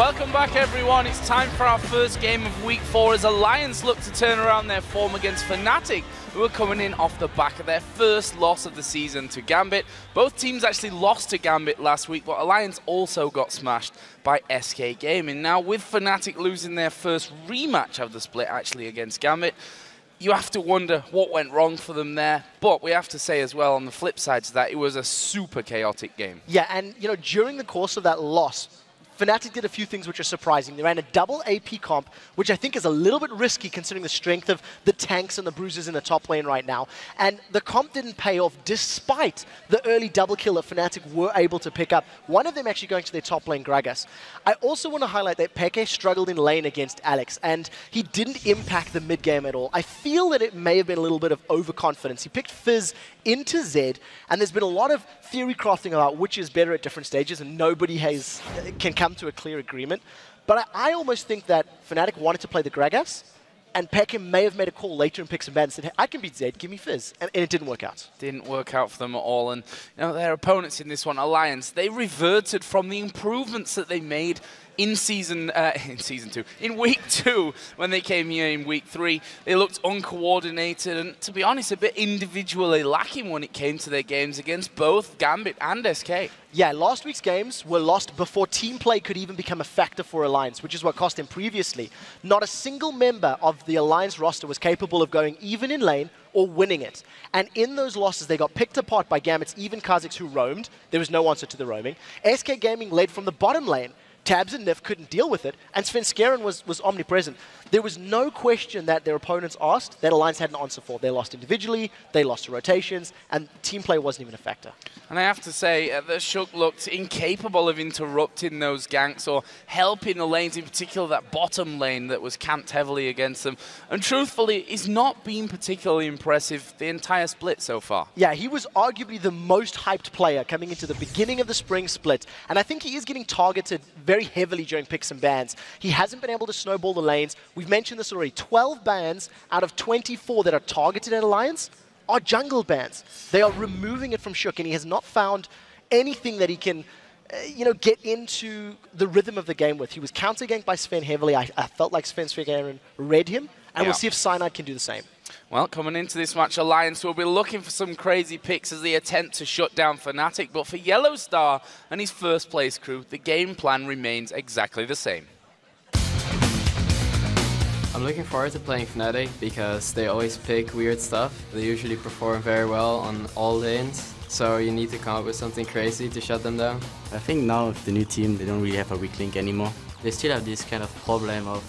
Welcome back, everyone. It's time for our first game of Week 4 as Alliance look to turn around their form against Fnatic, who are coming in off the back of their first loss of the season to Gambit. Both teams actually lost to Gambit last week, but Alliance also got smashed by SK Gaming. Now, with Fnatic losing their first rematch of the split actually against Gambit, you have to wonder what went wrong for them there. But we have to say as well, on the flip side to that, it was a super chaotic game. Yeah, and you know, during the course of that loss, Fnatic did a few things which are surprising. They ran a double AP comp, which I think is a little bit risky considering the strength of the tanks and the bruisers in the top lane right now. And the comp didn't pay off despite the early double kill that Fnatic were able to pick up. One of them actually going to their top lane, Gragas. I also want to highlight that Peke struggled in lane against Alex, and he didn't impact the mid game at all. I feel that it may have been a little bit of overconfidence. He picked Fizz into Zed, and there's been a lot of theory crafting about which is better at different stages, and nobody can come to a clear agreement. But I almost think that Fnatic wanted to play the Gragas, and Peke may have made a call later in picks and bans and said, hey, I can beat Zed, give me Fizz. And it didn't work out. Didn't work out for them at all. And you know, their opponents in this one, Alliance, they reverted from the improvements that they made in week 2, when they came here in week 3. They looked uncoordinated and, to be honest, a bit individually lacking when it came to their games against both Gambit and SK. Yeah, last week's games were lost before team play could even become a factor for Alliance, which is what cost him previously. Not a single member of the Alliance roster was capable of going even in lane or winning it. And in those losses, they got picked apart by Gambit's even Kha'Zix, who roamed. There was no answer to the roaming. SK Gaming led from the bottom lane. Tabs and Nif couldn't deal with it, and Svenskeren was omnipresent. There was no question that their opponents asked that Alliance had an answer for. They lost individually, they lost to rotations, and team play wasn't even a factor. And I have to say that Shook looked incapable of interrupting those ganks or helping the lanes, in particular that bottom lane that was camped heavily against them. And truthfully, he's not been particularly impressive the entire split so far. Yeah, he was arguably the most hyped player coming into the beginning of the spring split, and I think he is getting targeted very heavily during picks and bans. He hasn't been able to snowball the lanes. We've mentioned this already. 12 bans out of 24 that are targeted at Alliance are jungle bans. They are removing it from Shook, and he has not found anything that he can get into the rhythm of the game with. He was counter-ganked by Sven heavily. I felt like Svenskeren read him, and we'll see if Cyanide can do the same. Well, coming into this match, Alliance will be looking for some crazy picks as they attempt to shut down Fnatic, but for Yellowstar and his first place crew, the game plan remains exactly the same. I'm looking forward to playing Fnatic because they always pick weird stuff. They usually perform very well on all lanes, so you need to come up with something crazy to shut them down. I think now with the new team, they don't really have a weak link anymore. They still have this kind of problem of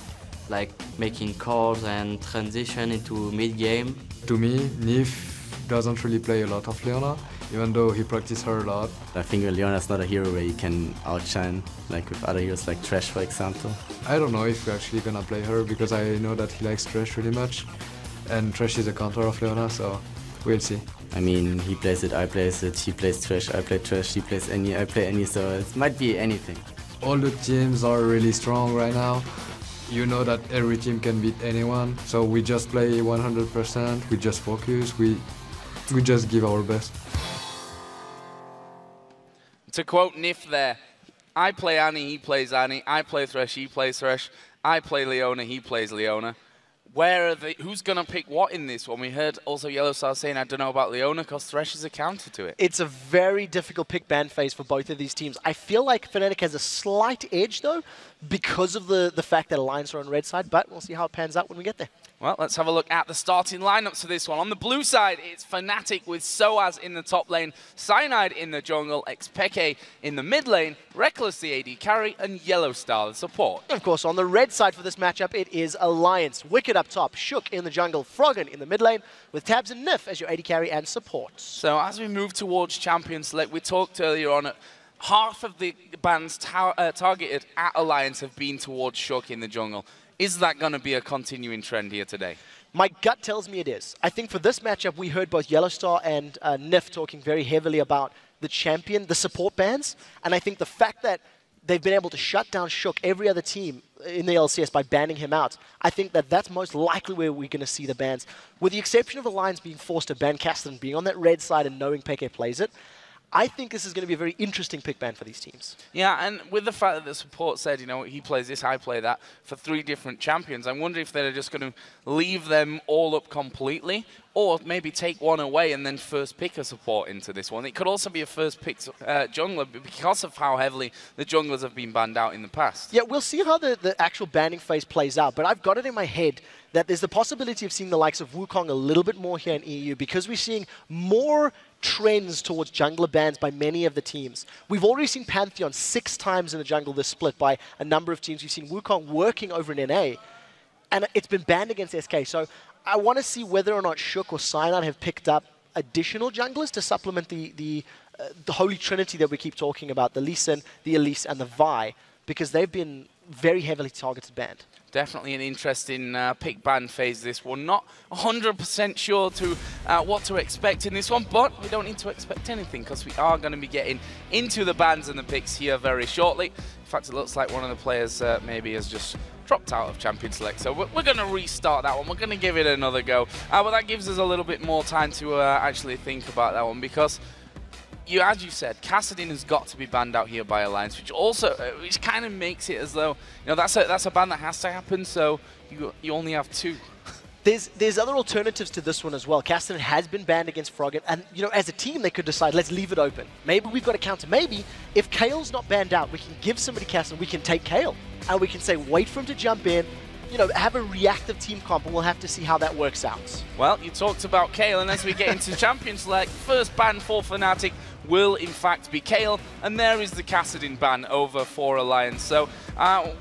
like making calls and transition into mid-game. To me, Nif doesn't really play a lot of Leona, even though he practices her a lot. I think Leona's not a hero where you can outshine, like with other heroes like Thresh, for example. I don't know if we're actually gonna play her, because I know that he likes Thresh really much, and Thresh is a counter of Leona, so we'll see. I mean, he plays it, I plays it, he plays Thresh, I play Thresh, he plays any, I play any, so it might be anything. All the teams are really strong right now. You know that every team can beat anyone, so we just play 100%, we just focus, we just give our best. To quote Nif there, I play Annie, he plays Annie, I play Thresh, he plays Thresh, I play Leona, he plays Leona. Who's going to pick what in this one? We heard also Yellowstar saying, I don't know about Leona because Thresh is a counter to it. It's a very difficult pick ban phase for both of these teams. I feel like Fnatic has a slight edge, though, because of the fact that Alliance are on red side, but we'll see how it pans out when we get there. Well, let's have a look at the starting lineups for this one. On the blue side, it's Fnatic with Soaz in the top lane, Cyanide in the jungle, Xpeke in the mid lane, Reckless the AD carry, and Yellowstar the support. Of course, on the red side for this matchup, it is Alliance. Wicked up top, Shook in the jungle, Froggen in the mid lane, with Tabs and Nif as your AD carry and support. So as we move towards Champion Select, we talked earlier on, half of the bans targeted at Alliance have been towards Shook in the jungle. Is that going to be a continuing trend here today? My gut tells me it is. I think for this matchup, we heard both Yellowstar and Nif talking very heavily about the champion, the support bans, and I think the fact that they've been able to shut down Shook, every other team in the LCS, by banning him out, I think that that's most likely where we're going to see the bans. With the exception of Alliance being forced to ban Castellan, being on that red side and knowing Peke plays it, I think this is going to be a very interesting pick ban for these teams. Yeah, and with the fact that the support said, you know, he plays this, I play that, for 3 different champions, I wonder if they're just going to leave them all up completely, or maybe take one away and then first pick a support into this one. It could also be a first pick jungler because of how heavily the junglers have been banned out in the past. Yeah, we'll see how the actual banning phase plays out, but I've got it in my head that there's the possibility of seeing the likes of Wukong a little bit more here in EU because we're seeing more trends towards jungler bans by many of the teams. We've already seen Pantheon 6 times in the jungle this split by a number of teams. We've seen Wukong working over in NA, and it's been banned against SK. So I want to see whether or not Shook or Cyanide have picked up additional junglers to supplement the Holy Trinity that we keep talking about, the Lee Sin, the Elise, and the Vi, because they've been very heavily targeted banned. Definitely an interesting pick ban phase, this one. Not 100% sure to what to expect in this one, but we don't need to expect anything because we are going to be getting into the bans and the picks here very shortly. In fact, it looks like one of the players maybe has just dropped out of Champion Select, so we're going to restart that one. We're going to give it another go, but that gives us a little bit more time to actually think about that one because as you said, Kassadin has got to be banned out here by Alliance, which kind of makes it as though, you know, that's a ban that has to happen. So you only have 2. There's other alternatives to this one as well. Kassadin has been banned against Froggen, and you know, as a team, they could decide, let's leave it open. Maybe we've got a counter. Maybe if Kale's not banned out, we can give somebody Kassadin. We can take Kale, and we can say, wait for him to jump in. You know, have a reactive team comp, and we'll have to see how that works out. Well, you talked about Kale, and as we get into Champion Select, first ban for Fnatic will in fact be Kale, and there is the Kassadin ban over for Alliance. So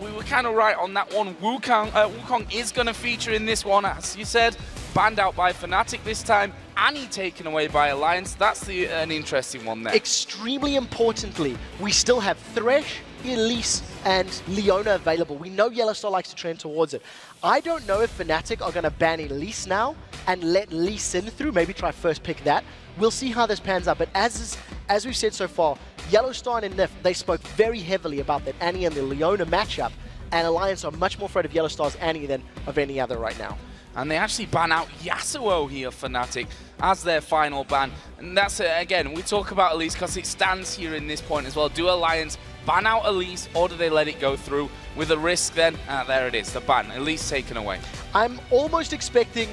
we were kind of right on that one. Wukong is going to feature in this one, as you said, banned out by Fnatic this time. Annie taken away by Alliance. That's an interesting one there. Extremely importantly, we still have Thresh, Elise, and Leona available. We know Yellowstar likes to trend towards it. I don't know if Fnatic are going to ban Elise now and let Lee Sin through, maybe try first pick that. We'll see how this pans out, but as we've said so far, Yellowstar and Nif, they spoke very heavily about that Annie and the Leona matchup, and Alliance are much more afraid of Yellowstar's Annie than of any other right now. And they actually ban out Yasuo here, Fnatic, as their final ban. And that's, again, we talk about Elise because it stands here in this point as well. Do Alliance ban out Elise, or do they let it go through with a risk then? There it is, the ban. Elise taken away. I'm almost expecting...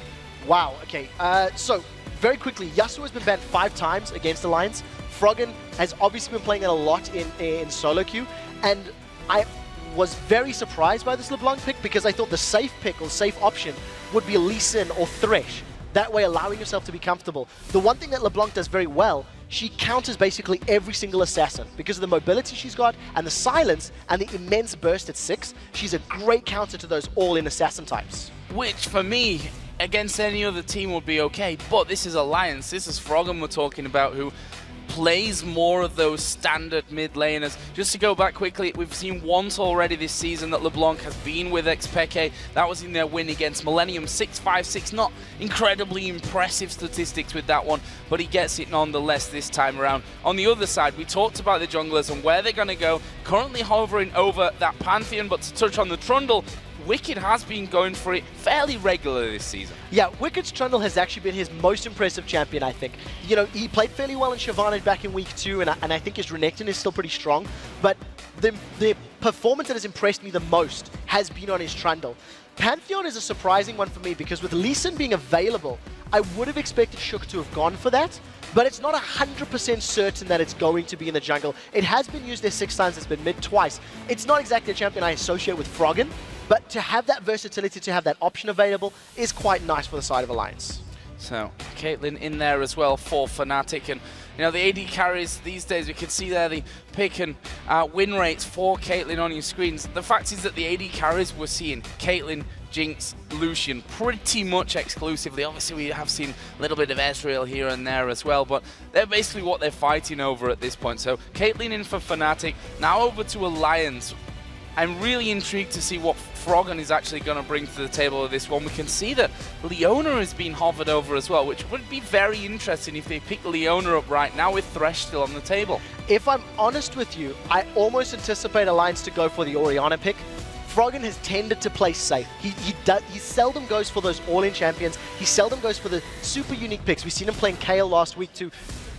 Wow, okay. So, very quickly, Yasuo has been banned 5 times against Alliance. Froggen has obviously been playing it a lot in solo queue, and I was very surprised by this LeBlanc pick because I thought the safe pick or safe option would be Lee Sin or Thresh. That way allowing yourself to be comfortable. The one thing that LeBlanc does very well, she counters basically every single assassin. Because of the mobility she's got and the silence and the immense burst at 6, she's a great counter to those all-in assassin types. Which, for me, against any other team would be okay, but this is Alliance. This is Froggen we're talking about, who plays more of those standard mid laners. Just to go back quickly, we've seen once already this season that LeBlanc has been with Xpeke. That was in their win against Millennium 6-5-6. Not incredibly impressive statistics with that one, but he gets it nonetheless this time around. On the other side, we talked about the junglers and where they're going to go. Currently hovering over that Pantheon, but to touch on the Trundle, Wicked has been going for it fairly regularly this season. Yeah, Wicked's Trundle has actually been his most impressive champion, I think. You know, he played fairly well in Shyvana back in week 2, and I think his Renekton is still pretty strong. But the performance that has impressed me the most has been on his Trundle. Pantheon is a surprising one for me because with Lee Sin being available, I would have expected Shook to have gone for that. But it's not 100% certain that it's going to be in the jungle. It has been used there 6 times, it's been mid twice. It's not exactly a champion I associate with Froggen, but to have that versatility, to have that option available, is quite nice for the side of Alliance. So, Caitlyn in there as well for Fnatic, and you know, the AD carries these days, we can see there the pick and win rates for Caitlyn on your screens. The fact is that the AD carries we're seeing Caitlyn, Jinx, Lucian pretty much exclusively. Obviously we have seen a little bit of Ezreal here and there as well, but they're basically what they're fighting over at this point. So Caitlyn in for Fnatic, now over to Alliance. I'm really intrigued to see what Froggen is actually going to bring to the table of this one. We can see that Leona has been hovered over as well, which would be very interesting if they pick Leona up right now with Thresh still on the table. If I'm honest with you, I almost anticipate Alliance to go for the Orianna pick. Froggen has tended to play safe. He seldom goes for those all-in champions. He seldom goes for the super unique picks. We've seen him playing Kayle last week to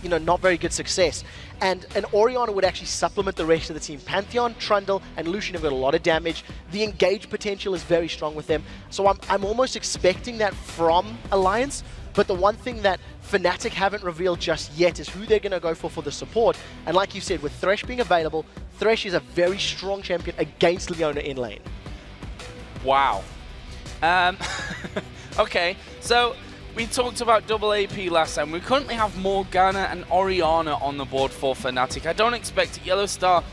not very good success. And an Orianna would actually supplement the rest of the team. Pantheon, Trundle, and Lucian have got a lot of damage. The engage potential is very strong with them. So I'm almost expecting that from Alliance. But the one thing that Fnatic haven't revealed just yet is who they're going to go for the support. And like you said, with Thresh being available, Thresh is a very strong champion against Leona in lane. Wow. Okay, so we talked about double AP last time. We currently have Morgana and Orianna on the board for Fnatic. I don't expect it. Yellow Star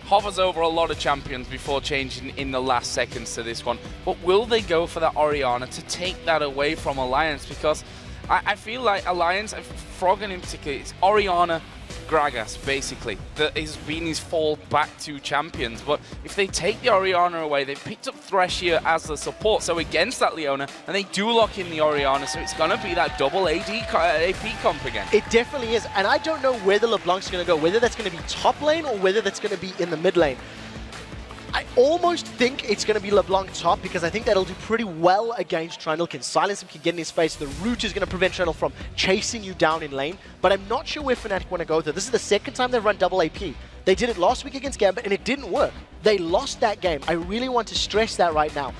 hovers over a lot of champions before changing in the last seconds to this one. But will they go for that Orianna to take that away from Alliance? Because I feel like Alliance, Froggen in particular, it's Orianna, Gragas, basically, that has been his fall back to champions. But if they take the Orianna away, they've picked up Thresh here as the support, so against that Leona, and they do lock in the Orianna, so it's going to be that double AP comp again. It definitely is, and I don't know where the LeBlanc's going to go, whether that's going to be top lane or whether that's going to be in the mid lane. I almost think it's going to be LeBlanc top because I think that'll do pretty well against Trundle. Can silence him, can get in his face. The root is going to prevent Trundle from chasing you down in lane. But I'm not sure where Fnatic want to go there. This is the second time they've run double AP. They did it last week against Gambit and it didn't work. They lost that game. I really want to stress that right now.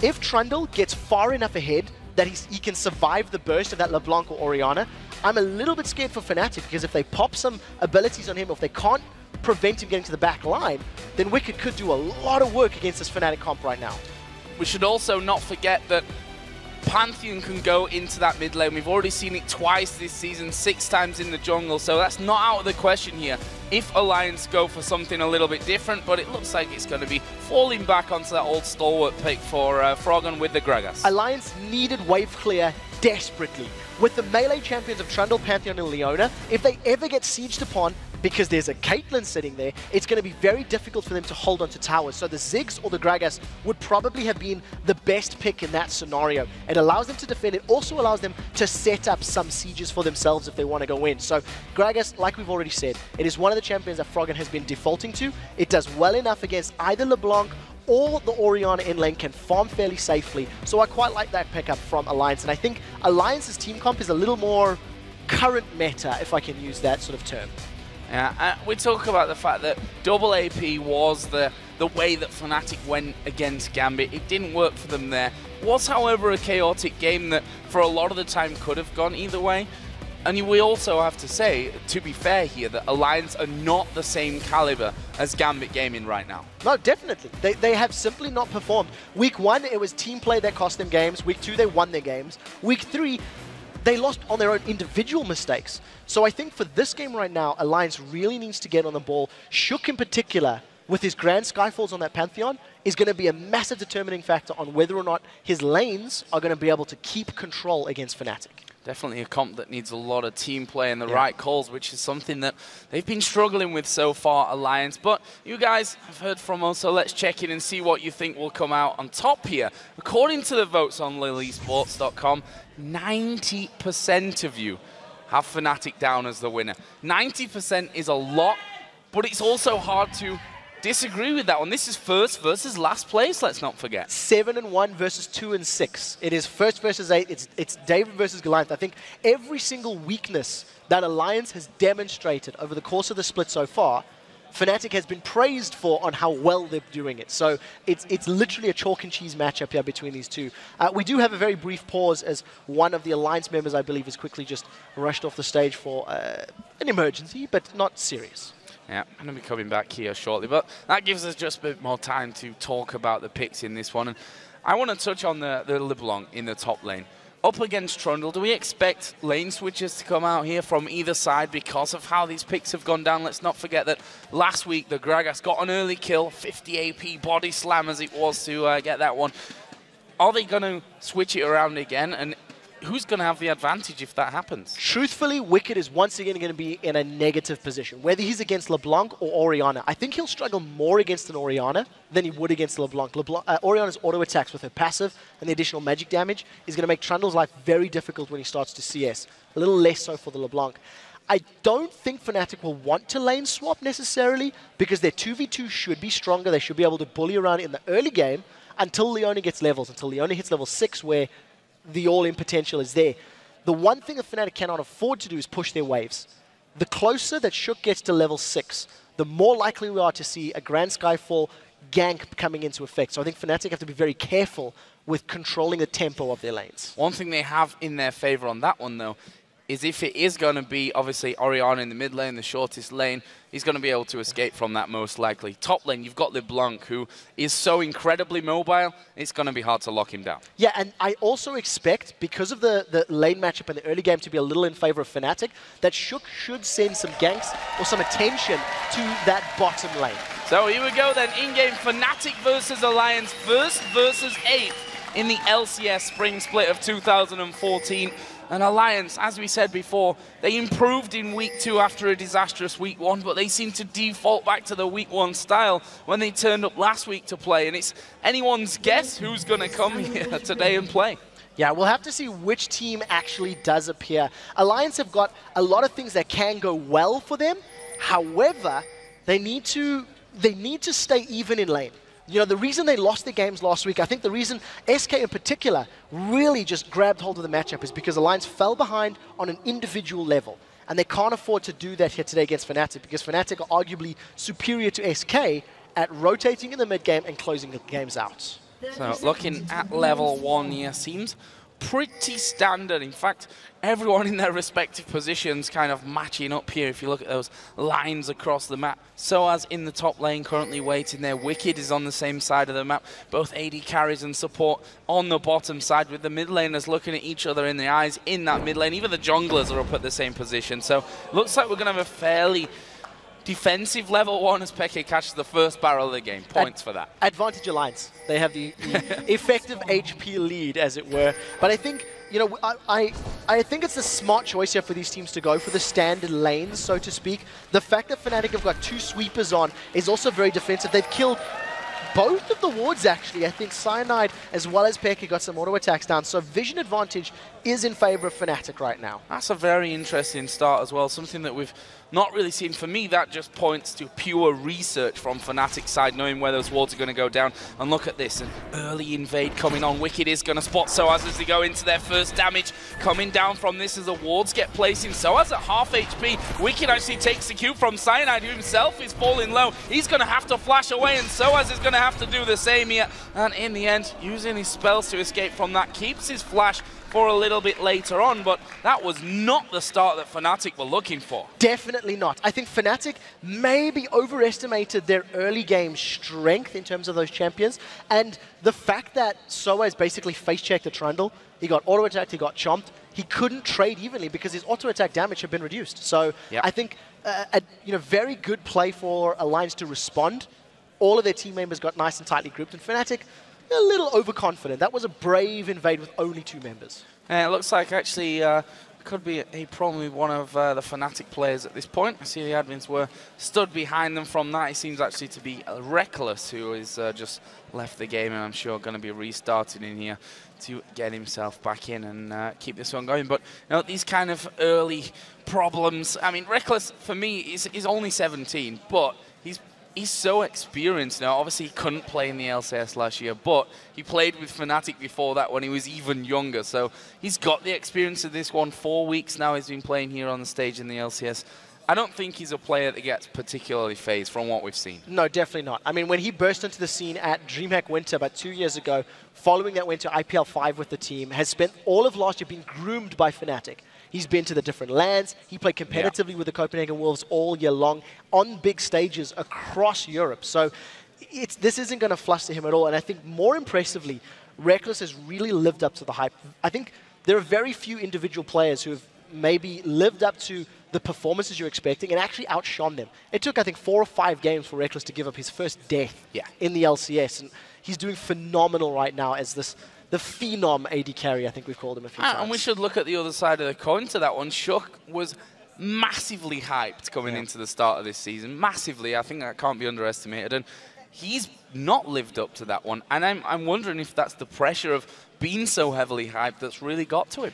If Trundle gets far enough ahead that he can survive the burst of that LeBlanc or Orianna, I'm a little bit scared for Fnatic because if they pop some abilities on him, or if they can't prevent him getting to the back line, then Wicked could do a lot of work against this Fnatic comp right now. We should also not forget that Pantheon can go into that mid lane. We've already seen it twice this season, 6 times in the jungle, so that's not out of the question here if Alliance go for something a little bit different, but it looks like it's going to be falling back onto that old stalwart pick for Froggen with the Gragas. Alliance needed wave clear desperately. With the melee champions of Trundle, Pantheon, and Leona, if they ever get sieged upon, because there's a Caitlyn sitting there, it's going to be very difficult for them to hold onto towers. So the Ziggs or the Gragas would probably have been the best pick in that scenario. It allows them to defend. It also allows them to set up some sieges for themselves if they want to go in. So Gragas, like we've already said, it is one of the champions that Froggen has been defaulting to. It does well enough against either LeBlanc or the Orianna in lane, can farm fairly safely. So I quite like that pickup from Alliance. And I think Alliance's team comp is a little more current meta, if I can use that sort of term. Yeah, we talk about the fact that double AP was the way that Fnatic went against Gambit. It didn't work for them there. Was, however, a chaotic game that for a lot of the time could have gone either way. And we also have to say, to be fair here, that Alliance are not the same caliber as Gambit Gaming right now. No, definitely. They have simply not performed. Week 1, it was team play that cost them games. Week 2, they won their games. Week 3, they lost on their own individual mistakes. So I think for this game right now, Alliance really needs to get on the ball. Shook in particular, with his Grand Skyfalls on that Pantheon, is going to be a massive determining factor on whether or not his lanes are going to be able to keep control against Fnatic. Definitely a comp that needs a lot of team play and the right calls, which is something that they've been struggling with so far, Alliance. But you guys have heard from us, so let's check in and see what you think will come out on top here. According to the votes on lilysports.com, 90% of you have Fnatic down as the winner. 90% is a lot, but it's also hard to disagree with that one. This is first versus last place, let's not forget. 7-1 versus 2-6. It is first versus 8. It's David versus Goliath. I think every single weakness that Alliance has demonstrated over the course of the split so far, Fnatic has been praised for on how well they're doing it. So it's literally a chalk and cheese matchup here between these two. We do have a very brief pause as one of the Alliance members, I believe, has quickly just rushed off the stage for an emergency, but not serious. Yeah, I'm going to be coming back here shortly, but that gives us just a bit more time to talk about the picks in this one. And I want to touch on the LeBlanc in the top lane. Up against Trundle, do we expect lane switches to come out here from either side because of how these picks have gone down? Let's not forget that last week the Gragas got an early kill, 50 AP body slam as it was to get that one. Are they going to switch it around again? And who's going to have the advantage if that happens? Truthfully, Wicked is once again going to be in a negative position, whether he's against LeBlanc or Orianna. I think he'll struggle more against an Orianna than he would against LeBlanc. Orianna's auto attacks with her passive and the additional magic damage is going to make Trundle's life very difficult when he starts to CS. A little less so for the LeBlanc. I don't think Fnatic will want to lane swap necessarily because their 2v2 should be stronger. They should be able to bully around in the early game until Leona gets levels, until Leona hits level 6 where the all-in potential is there. The one thing that Fnatic cannot afford to do is push their waves. the closer that Shook gets to level 6, the more likely we are to see a Grand Skyfall gank coming into effect. So I think Fnatic have to be very careful with controlling the tempo of their lanes. One thing they have in their favor on that one, though, is if it is going to be, obviously, Orianna in the mid lane, the shortest lane, he's going to be able to escape from that most likely. Top lane, you've got LeBlanc, who is so incredibly mobile, it's going to be hard to lock him down. Yeah, and I also expect, because of the lane matchup in the early game to be a little in favor of Fnatic, that Shook should send some ganks or some attention to that bottom lane. So here we go then, in-game Fnatic versus Alliance, first versus 8th in the LCS Spring Split of 2014. And Alliance, as we said before, they improved in Week 2 after a disastrous Week 1, but they seem to default back to the Week 1 style when they turned up last week to play. And it's anyone's guess who's going to come here today and play. Yeah, we'll have to see which team actually does appear. Alliance have got a lot of things that can go well for them. However, they need to stay even in lane. You know, the reason they lost their games last week, I think the reason SK in particular really just grabbed hold of the matchup is because Alliance fell behind on an individual level. And they can't afford to do that here today against Fnatic because Fnatic are arguably superior to SK at rotating in the mid game and closing the games out. So looking at level 1 here seems pretty standard. In fact, everyone in their respective positions kind of matching up here. If you look at those lines across the map. Soaz in the top lane currently waiting there. Wicked is on the same side of the map. Both AD carries and support on the bottom side with the mid laners looking at each other in the eyes in that mid lane. Even the junglers are up at the same position. So looks like we're going to have a fairly defensive level 1 as Peke catches the first barrel of the game. Points for that. Advantage Alliance. They have the effective HP lead, as it were. But I think, you know, I think it's a smart choice here for these teams to go for the standard lanes, so to speak. The fact that Fnatic have got 2 sweepers on is also very defensive. They've killed both of the wards, actually. I think Cyanide as well as Peke got some auto attacks down. So vision advantage is in favor of Fnatic right now. That's a very interesting start as well. Something that we've not really seen. For me, that just points to pure research from Fnatic's side, knowing where those wards are going to go down. And look at this, an early invade coming on. Wicked is going to spot Soaz as they go into their first damage. Coming down from this as the wards get placed in. Soaz at half HP. Wicked actually takes the cue from Cyanide, who himself is falling low. He's going to have to flash away, and Soaz is going to have to do the same here. And in the end, using his spells to escape from that, keeps his flash for a little bit later on, but that was not the start that Fnatic were looking for. Definitely not. I think Fnatic maybe overestimated their early game strength in terms of those champions, and the fact that Soaz basically face-checked the Trundle, he got auto-attacked, he got chomped, he couldn't trade evenly because his auto-attack damage had been reduced. So I think a very good play for Alliance to respond. All of their team members got nice and tightly grouped, and Fnatic a little overconfident. That was a brave invade with only 2 members. And it looks like actually could be a problem with one of the Fnatic players at this point. I see the admins were stood behind them from that. It seems actually to be Reckless, who is just left the game, and I'm sure going to be restarting in here to get himself back in and keep this one going. But you know, these kind of early problems, I mean, Reckless for me is only 17, but he's so experienced now. Obviously, he couldn't play in the LCS last year, but he played with Fnatic before that when he was even younger. So he's got the experience of this one. 4 weeks now he's been playing here on the stage in the LCS. I don't think he's a player that gets particularly phased from what we've seen. No, definitely not. I mean, when he burst into the scene at DreamHack Winter about 2 years ago, following that went to IPL 5 with the team, has spent all of last year being groomed by Fnatic. He's been to the different lands. He played competitively with the Copenhagen Wolves all year long on big stages across Europe. So this isn't going to fluster him at all. And I think more impressively, Reckless has really lived up to the hype. I think there are very few individual players who have maybe lived up to the performances you're expecting and actually outshone them. It took, I think, 4 or 5 games for Reckless to give up his first death in the LCS. And he's doing phenomenal right now as the phenom AD carry, I think we've called him a few times. And we should look at the other side of the coin to that one. Shook was massively hyped coming into the start of this season. Massively. I think that can't be underestimated. And he's not lived up to that one. And I'm wondering if that's the pressure of being so heavily hyped that's really got to him.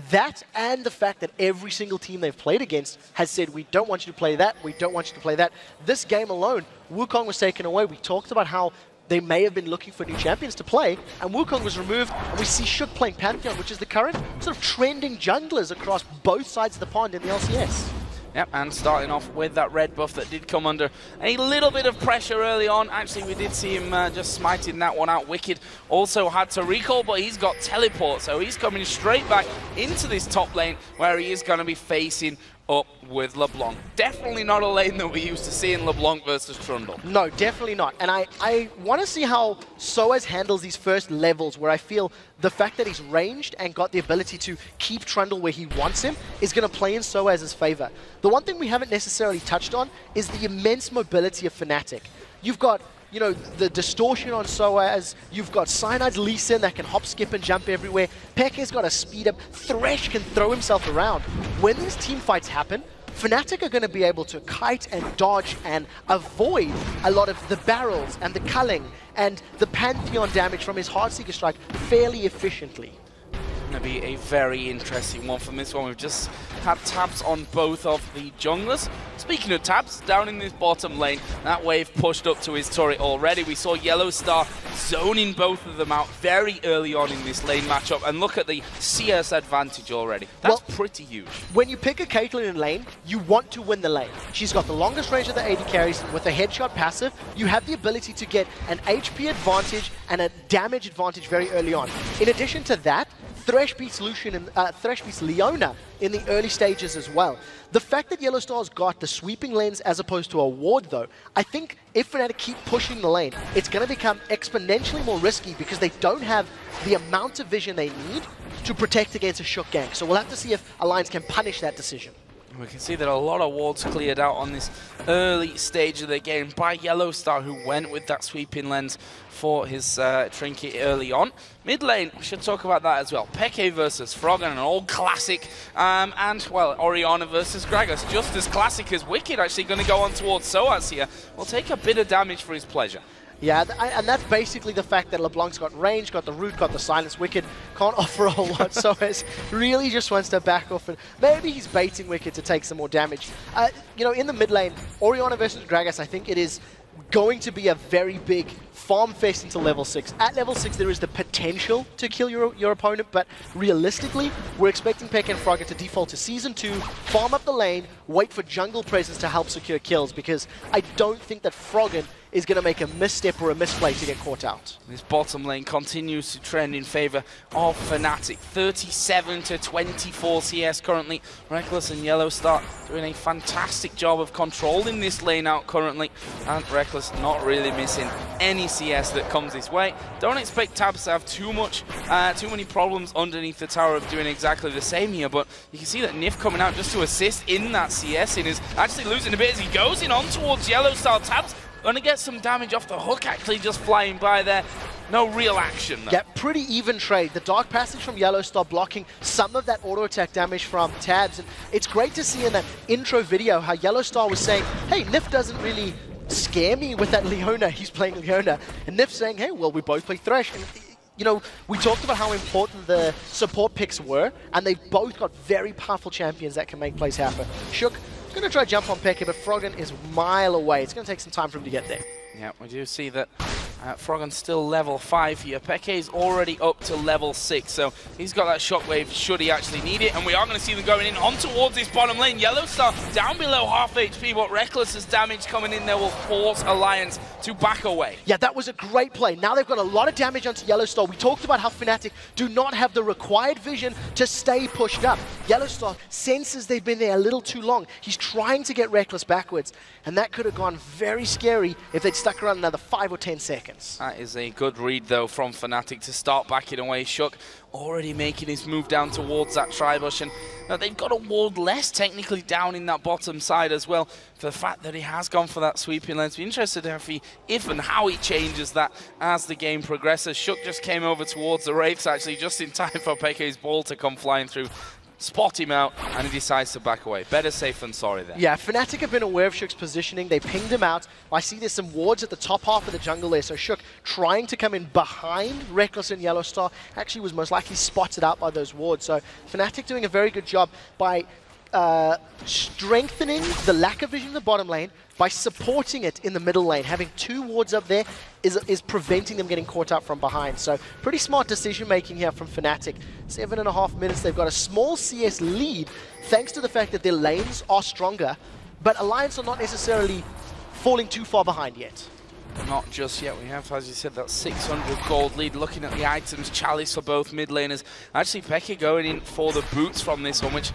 That and the fact that every single team they've played against has said, we don't want you to play that, we don't want you to play that. This game alone, Wukong was taken away. We talked about how they may have been looking for new champions to play, and Wukong was removed, and we see Shook playing Pantheon, which is the current sort of trending junglers across both sides of the pond in the LCS. Yep, and starting off with that red buff that did come under a little bit of pressure early on. Actually, we did see him just smiting that one out. Wicked also had to recall, but he's got teleport, so he's coming straight back into this top lane where he is going to be facing up with LeBlanc. Definitely not a lane that we used to see in LeBlanc versus Trundle. No, definitely not. And I want to see how Soaz handles these first levels, where I feel the fact that he's ranged and got the ability to keep Trundle where he wants him is going to play in Soaz's favor. The one thing we haven't necessarily touched on is the immense mobility of Fnatic. You've got, you know, the distortion on Soaz, you've got Cyanide's Lee Sin that can hop, skip, and jump everywhere. Peke's got a speed up, Thresh can throw himself around. When these team fights happen, Fnatic are going to be able to kite and dodge and avoid a lot of the barrels and the culling and the Pantheon damage from his Heartseeker strike fairly efficiently. Going to be a very interesting one from this one. We've just had tabs on both of the junglers. Speaking of tabs, down in this bottom lane, that wave pushed up to his turret already. We saw Yellow Star zoning both of them out very early on in this lane matchup, and look at the CS advantage already. That's pretty huge. When you pick a Caitlyn in lane, you want to win the lane. She's got the longest range of the AD carries. With a headshot passive, you have the ability to get an HP advantage and a damage advantage very early on. In addition to that, Thresh beats Leona in the early stages as well. The fact that Yellow Star's got the sweeping lens as opposed to a ward, though, I think if Fnatic keep pushing the lane, it's going to become exponentially more risky because they don't have the amount of vision they need to protect against a Shook gank. So we'll have to see if Alliance can punish that decision. We can see that a lot of wards cleared out on this early stage of the game by Yellow Star, who went with that sweeping lens for his trinket early on. Mid lane, we should talk about that as well. Peke versus Froggen, an old classic. And, well, Orianna versus Gragas, just as classic as Wicked, actually going to go on towards Soaz here. Will take a bit of damage for his pleasure. Yeah, and that's basically the fact that LeBlanc's got range, got the root, got the silence. Wicked can't offer a whole lot, so it's really just wants to back off, and maybe he's baiting Wicked to take some more damage. You know, in the mid lane, Orianna versus Gragas, I think it is going to be a very big farm fest into level 6. At level 6, there is the potential to kill your opponent, but realistically, we're expecting Peke and Froggen to default to Season 2, farm up the lane, wait for jungle presence to help secure kills, because I don't think that Froggen is going to make a misstep or a misplay to get caught out. This bottom lane continues to trend in favor of Fnatic. 37 to 24 CS currently. Reckless and Yellow Star doing a fantastic job of controlling this lane out currently. And Reckless not really missing any CS that comes his way. Don't expect Tabs to have too many problems underneath the tower of doing exactly the same here, but you can see that Nif coming out just to assist in that CS and is actually losing a bit as he goes in on towards Yellow Star. Tabs going to get some damage off the hook, actually just flying by there. No real action, though. Yeah, pretty even trade. The Dark Passage from Yellow Star blocking some of that auto-attack damage from Tabs. And it's great to see in that intro video how Yellow Star was saying, hey, Nif doesn't really scare me with that Leona. He's playing Leona. And Nif saying, hey, well, we both play Thresh. And, you know, we talked about how important the support picks were, and they've both got very powerful champions that can make plays happen. Shook going to try to jump on Peke, but Froggen is a mile away. It's going to take some time for him to get there. Yeah, we do see that Froggen's still level 5 here. Peke is already up to level 6, so he's got that shockwave should he actually need it. And we are going to see them going in on towards this bottom lane. Yellow Star down below half HP, but Reckless's damage coming in there will force Alliance to back away. Yeah, that was a great play. Now they've got a lot of damage onto Yellow Star. We talked about how Fnatic do not have the required vision to stay pushed up. Yellow Star senses they've been there a little too long. He's trying to get Reckless backwards, and that could have gone very scary if they'd stuck around another 5 or 10 seconds. That is a good read, though, from Fnatic to start backing away. Shook already making his move down towards that Tribush, and they've got a ward less technically down in that bottom side as well, for the fact that he has gone for that sweeping lens. Be interested if and how he changes that as the game progresses. Shook just came over towards the Wraiths, actually, just in time for Peke's ball to come flying through. Spot him out, and he decides to back away. Better safe than sorry there. Yeah, Fnatic have been aware of Shook's positioning. They pinged him out. I see there's some wards at the top half of the jungle there, so Shook trying to come in behind Reckless and Yellow Star actually was most likely spotted out by those wards. So Fnatic doing a very good job by strengthening the lack of vision in the bottom lane by supporting it in the middle lane. Having 2 wards up there is preventing them getting caught up from behind. So pretty smart decision making here from Fnatic. 7.5 minutes, they've got a small CS lead thanks to the fact that their lanes are stronger, but Alliance are not necessarily falling too far behind yet. Not just yet. We have, as you said, that 600 gold lead. Looking at the items, Chalice for both mid laners. Actually, Peke going in for the boots from this one, which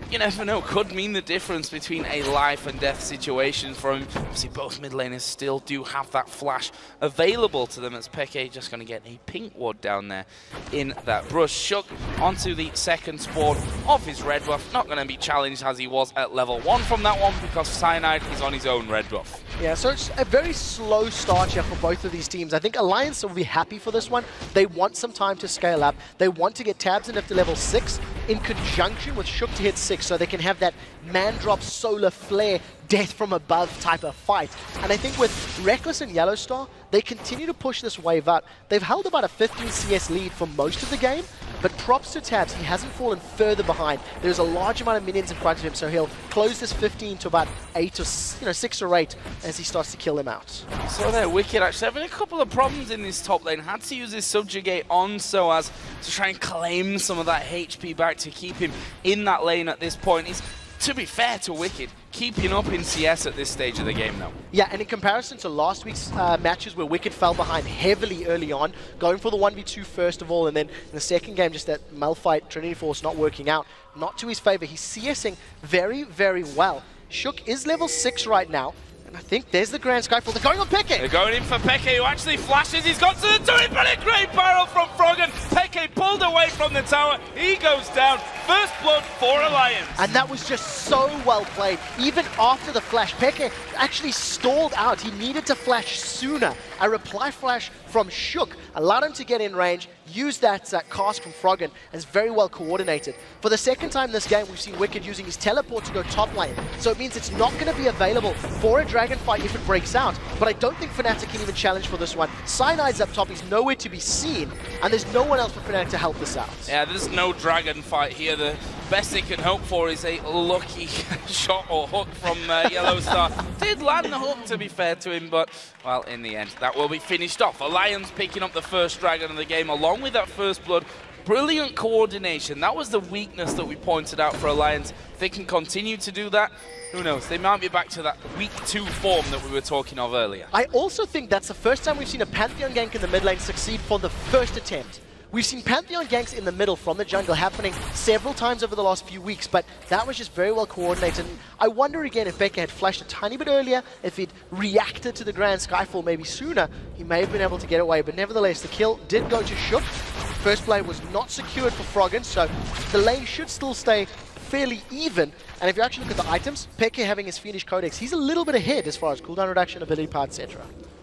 you never know, could mean the difference between a life and death situation for him. Obviously, both mid laners still do have that flash available to them, as Peke just going to get a pink ward down there in that brush. Shook onto the second spawn of his red buff. Not going to be challenged as he was at level 1 from that one, because Cyanide is on his own red buff. Yeah, so it's a very slow start here for both of these teams. I think Alliance will be happy for this one. They want some time to scale up. They want to get Tabs up to level 6 in conjunction with Shook to hit 6, so they can have that man drop solar flare death from above type of fight. And I think with Reckless and Yellowstar, they continue to push this wave up. They've held about a 15 CS lead for most of the game, but props to Tabs, he hasn't fallen further behind. There's a large amount of minions in front of him, so he'll close this 15 to about 8 or 6 or 8 as he starts to kill them out. So they're Wicked actually having a couple of problems in this top lane. Had to use his subjugate on Soaz to try and claim some of that HP back to keep him in that lane at this point. He's, to be fair to Wicked, keeping up in CS at this stage of the game though. Yeah, and in comparison to last week's matches where Wicked fell behind heavily early on, going for the 1v2 first of all, and then in the second game just that Malphite Trinity Force not working out, not to his favor. He's CSing very, very well. Shook is level 6 right now, and I think there's the Grand Skyfall. They're going on Peke! They're going in for Peke, who actually flashes. He's got to the turret, but a great barrel from Froggen. Peke pulled away from the tower. He goes down. First blood for Alliance. And that was just so well played. Even after the flash, Peke actually stalled out. He needed to flash sooner. A reply flash from Shook allowed him to get in range, use that cast from Froggen, and it's very well coordinated. For the second time this game, we've seen Wicked using his teleport to go top lane. So it means it's not going to be available for a dragon fight if it breaks out. But I don't think Fnatic can even challenge for this one. Cyanide's up top, he's nowhere to be seen, and there's no one else for Fnatic to help this out. Yeah, there's no dragon fight here. The best they can hope for is a lucky shot or hook from Yellowstar. Did land the hook, to be fair to him, but, well, in the end, that will be finished off. Alliance picking up the first dragon of the game, along with that first blood. Brilliant coordination. That was the weakness that we pointed out for Alliance. If they can continue to do that, who knows? They might be back to that week 2 form that we were talking of earlier. I also think that's the first time we've seen a Pantheon gank in the mid lane succeed for the first attempt. We've seen Pantheon ganks in the middle from the jungle happening several times over the last few weeks, but that was just very well coordinated. And I wonder again if Peke had flashed a tiny bit earlier, if he'd reacted to the Grand Skyfall maybe sooner, he may have been able to get away. But nevertheless, the kill did go to Shook. First play was not secured for Froggen, so the lane should still stay fairly even. And if you actually look at the items, Peke having his Fiendish Codex, he's a little bit ahead as far as cooldown reduction, ability power, etc.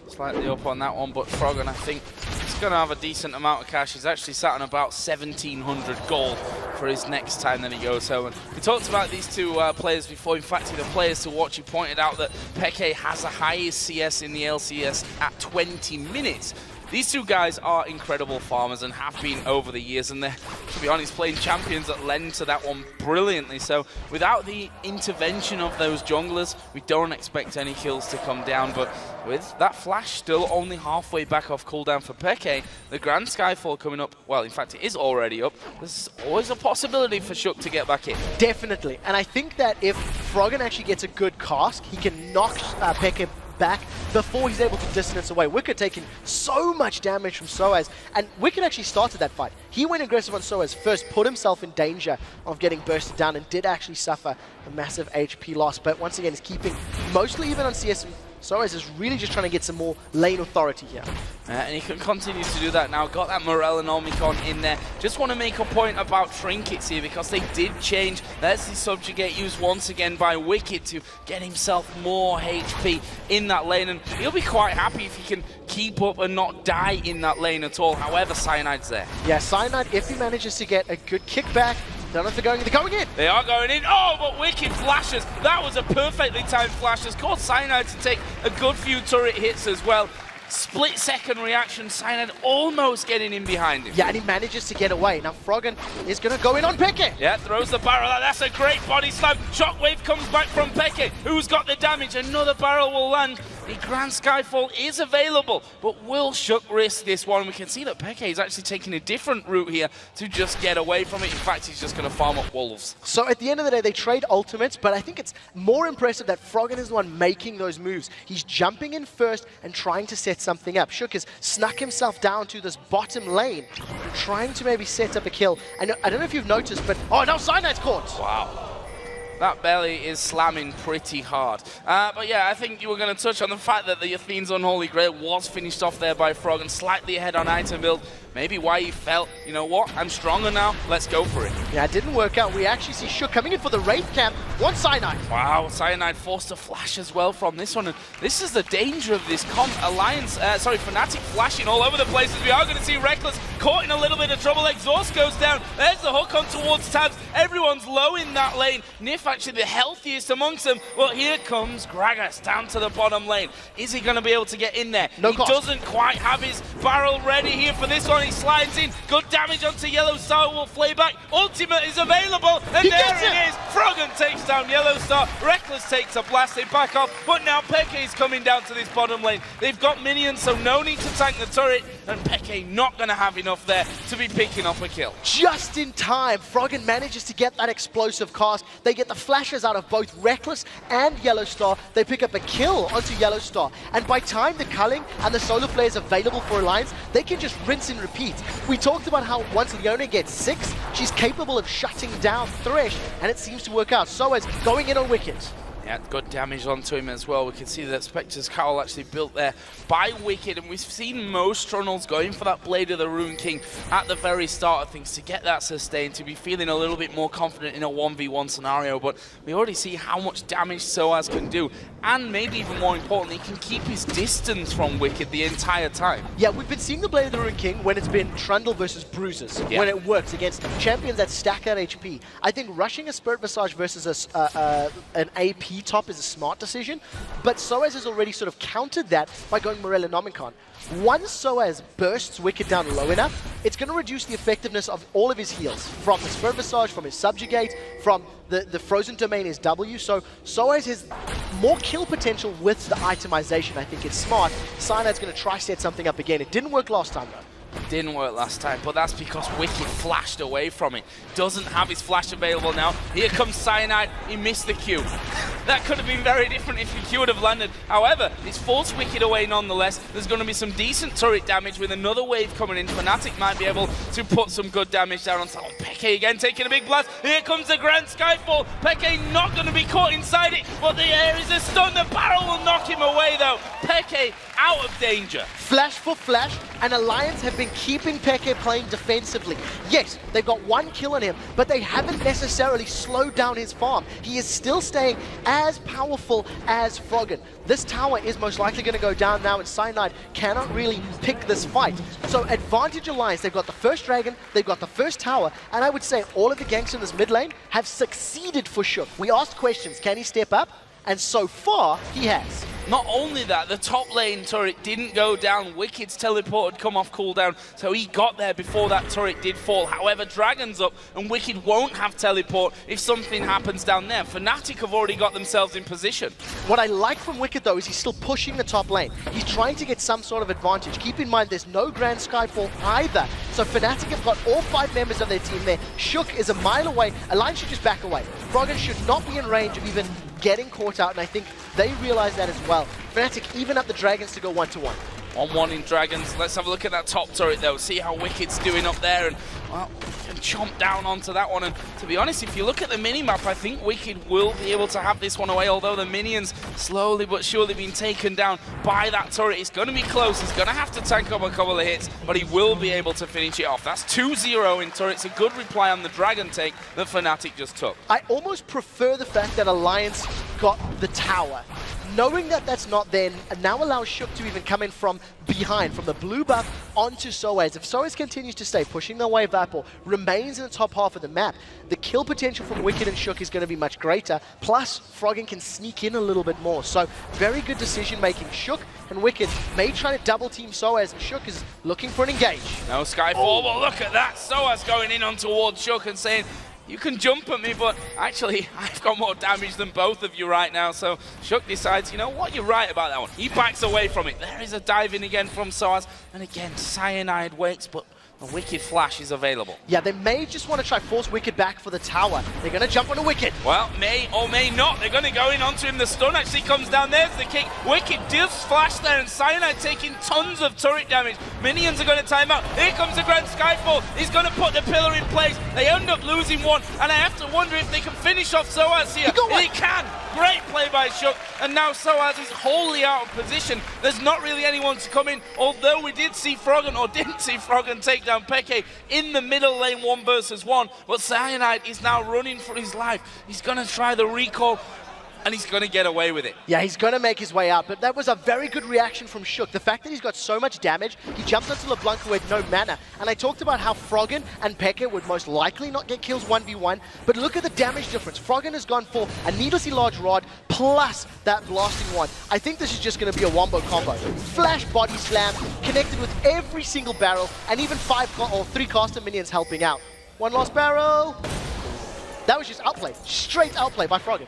Slightly up on that one, but Froggen, I think, he's going to have a decent amount of cash. He's actually sat on about 1,700 gold for his next time that he goes home. And we talked about these two players before. In fact, the players to watch, he pointed out that Peke has the highest CS in the LCS at 20 minutes. These two guys are incredible farmers and have been over the years, and they're, to be honest, playing champions that lend to that one brilliantly. So without the intervention of those junglers, we don't expect any kills to come down. But with that flash still only halfway back off cooldown for Peke, the Grand Skyfall coming up, well, in fact, it is already up. There's always a possibility for Shook to get back in. Definitely. And I think that if Froggen actually gets a good cast, he can knock Peke back before he's able to distance away. Wicked taking so much damage from Soaz, and Wicked actually started that fight. He went aggressive on Soaz first, put himself in danger of getting bursted down, and did actually suffer a massive HP loss, but once again, he's keeping mostly even on CS. Soaz is really just trying to get some more lane authority here. And he can continue to do that now. Got that Morel and Omicron in there. Just want to make a point about trinkets here, because they did change. There's the subjugate used once again by Wicked to get himself more HP in that lane. And he'll be quite happy if he can keep up and not die in that lane at all. However, Cyanide's there. Yeah, Cyanide, if he manages to get a good kickback, don't know if they're going in. They are going in. Oh, but Wicked flashes. That was a perfectly timed flash. Has caused Cyanide to take a good few turret hits as well. split-second reaction, Cyanide almost getting in behind him. Yeah, and he manages to get away. Now Froggen is going to go in on Peke. Yeah, throws the barrel out. That's a great body slam. Shockwave comes back from Peke, who's got the damage. Another barrel will land. The Grand Skyfall is available, but will Shook risk this one? We can see that Peke is actually taking a different route here to just get away from it. In fact, he's just going to farm up wolves. So at the end of the day, they trade ultimates, but I think it's more impressive that Froggen is the one making those moves. He's jumping in first and trying to set something up. Shook has snuck himself down to this bottom lane, trying to maybe set up a kill. I don't know if you've noticed, but oh, now Cyanide's caught. Wow. That belly is slamming pretty hard. But yeah, I think you were going to touch on the fact that the Athene's Unholy Grail was finished off there by Froggen, slightly ahead on item build. Maybe why he felt, you know what, I'm stronger now, let's go for it. Yeah, it didn't work out. We actually see Shook coming in for the raid camp. One Cyanide. Wow, Cyanide forced a flash as well from this one. And this is the danger of this comp. Fnatic flashing all over the place, as we are going to see Reckless caught in a little bit of trouble. Exhaust goes down. There's the hook on towards Tabs. Everyone's low in that lane. Nif actually the healthiest amongst them. Well, here comes Gragas down to the bottom lane. Is he going to be able to get in there? No he cost. Doesn't quite have his barrel ready here for this one. He slides in. Good damage onto Yellow Star. Will flay back. Ultimate is available. And He there gets it it. is. Froggen takes down Yellow Star. Reckless takes a blast. They back off. But now Peke is coming down to this bottom lane. They've got minions, so no need to tank the turret. And Peke not going to have enough there to be picking up a kill. Just in time, Froggen manages to get that explosive cast. They get the flashes out of both Reckless and Yellow Star. They pick up a kill onto Yellow Star. And by time the culling and the solar flare is available for Alliance, they can just rinse and repeat. We talked about how once Leona gets 6, she's capable of shutting down Thresh, and it seems to work out. So is going in on Wicked. Yeah, good damage onto him as well. We can see that Spectre's Cowl actually built there by Wicked, and we've seen most Trundles going for that Blade of the Rune King at the very start of things to get that sustained, to be feeling a little bit more confident in a 1v1 scenario. But we already see how much damage Soaz can do, and maybe even more importantly, he can keep his distance from Wicked the entire time. Yeah, we've been seeing the Blade of the Rune King when it's been Trundle versus Bruisers, Yeah. when it works against champions that stack out HP. I think rushing a Spirit Visage versus an AP top is a smart decision, but Soaz has already sort of countered that by going Morella Nomicon. Once Soaz bursts Wicked down low enough, it's going to reduce the effectiveness of all of his heals, from his Spirit Visage, from his Subjugate, from the Frozen Domain is W, so Soaz has more kill potential with the itemization. I think it's smart. Cyanide's going to try set something up again. It didn't work last time though. Didn't work last time, but that's because Wicked flashed away from it. Doesn't have his flash available now. Here comes Cyanide. He missed the Q. That could have been very different if the Q would have landed. However, it's forced Wicked away nonetheless. There's going to be some decent turret damage with another wave coming in. Fnatic might be able to put some good damage down on top. Oh, Peke again taking a big blast. Here comes the Grand Skyfall. Peke not going to be caught inside it, but the air is a stun. The barrel will knock him away though. Peke out of danger. Flash for flash, and Alliance have been keeping Peke playing defensively. Yes, they've got 1 kill on him, but they haven't necessarily slowed down his farm. He is still staying as powerful as Froggen. This tower is most likely going to go down now, and Cyanide cannot really pick this fight. So advantage Alliance, they've got the first dragon, they've got the first tower, and I would say all of the ganks in this mid lane have succeeded for Shook. We asked questions, can he step up? And so far, he has. Not only that, the top lane turret didn't go down. Wicked's teleport had come off cooldown, so he got there before that turret did fall. However, Dragon's up, and Wicked won't have teleport if something happens down there. Fnatic have already got themselves in position. What I like from Wicked, though, is he's still pushing the top lane. He's trying to get some sort of advantage. Keep in mind, there's no Grand Skyfall either. So Fnatic have got all 5 members of their team there. Shook is a mile away. Alliance should just back away. Froggen should not be in range of even getting caught out, and I think they realize that as well. Fnatic even up the Dragons to go 1-1. 1-1 in Dragons. Let's have a look at that top turret though, see how Wicked's doing up there, and well, can chomp down onto that one. And to be honest, if you look at the minimap, I think Wicked will be able to have this one away, although the minions slowly but surely being taken down by that turret. It's going to be close, he's going to have to tank up a couple of hits, but he will be able to finish it off. That's 2-0 in turrets, a good reply on the Dragon take that Fnatic just took. I almost prefer the fact that Alliance got the tower. knowing that that's not there, now allows Shook to even come in from behind, from the blue buff onto Soaz. If Soaz continues to stay pushing their wave up or remains in the top half of the map, the kill potential from Wicked and Shook is going to be much greater. Plus, Froggen can sneak in a little bit more. So, very good decision making. Shook and Wicked may try to double team Soaz, and Shook is looking for an engage. No Skyfall, but look at that. Soaz going in on towards Shook and saying, you can jump at me, but actually, I've got more damage than both of you right now. So Shook decides, you know what, you're right about that one. He backs away from it. There is a dive in again from Soaz. And again, Cyanide waits, but a Wicked flash is available. Yeah, they may just want to try force Wicked back for the tower. They're going to jump on a Wicked. Well, may or may not. They're going to go in onto him. The stun actually comes down. There's the kick. Wicked does flash there, and Cyanide taking tons of turret damage. Minions are going to time out. Here comes the Grand Skyfall. He's going to put the pillar in place. They end up losing one, and I have to wonder if they can finish off Soaz here. He can. Great play by Shook, and now Soaz is wholly out of position. There's not really anyone to come in, although we did see Froggen, or didn't see Froggen take down Peke in the middle lane 1 versus 1, but Cyanide is now running for his life. He's going to try the recall, and he's going to get away with it. Yeah, he's going to make his way out, but that was a very good reaction from Shook. The fact that he's got so much damage, he jumped onto LeBlanc who had no mana, and I talked about how Froggen and Peke would most likely not get kills 1v1, but look at the damage difference. Froggen has gone for a needlessly large rod plus that blasting one. I think this is just going to be a wombo combo. Flash body slam, connected with every single barrel, and even 3 caster minions helping out. One lost barrel. That was just outplay, straight outplay by Froggen.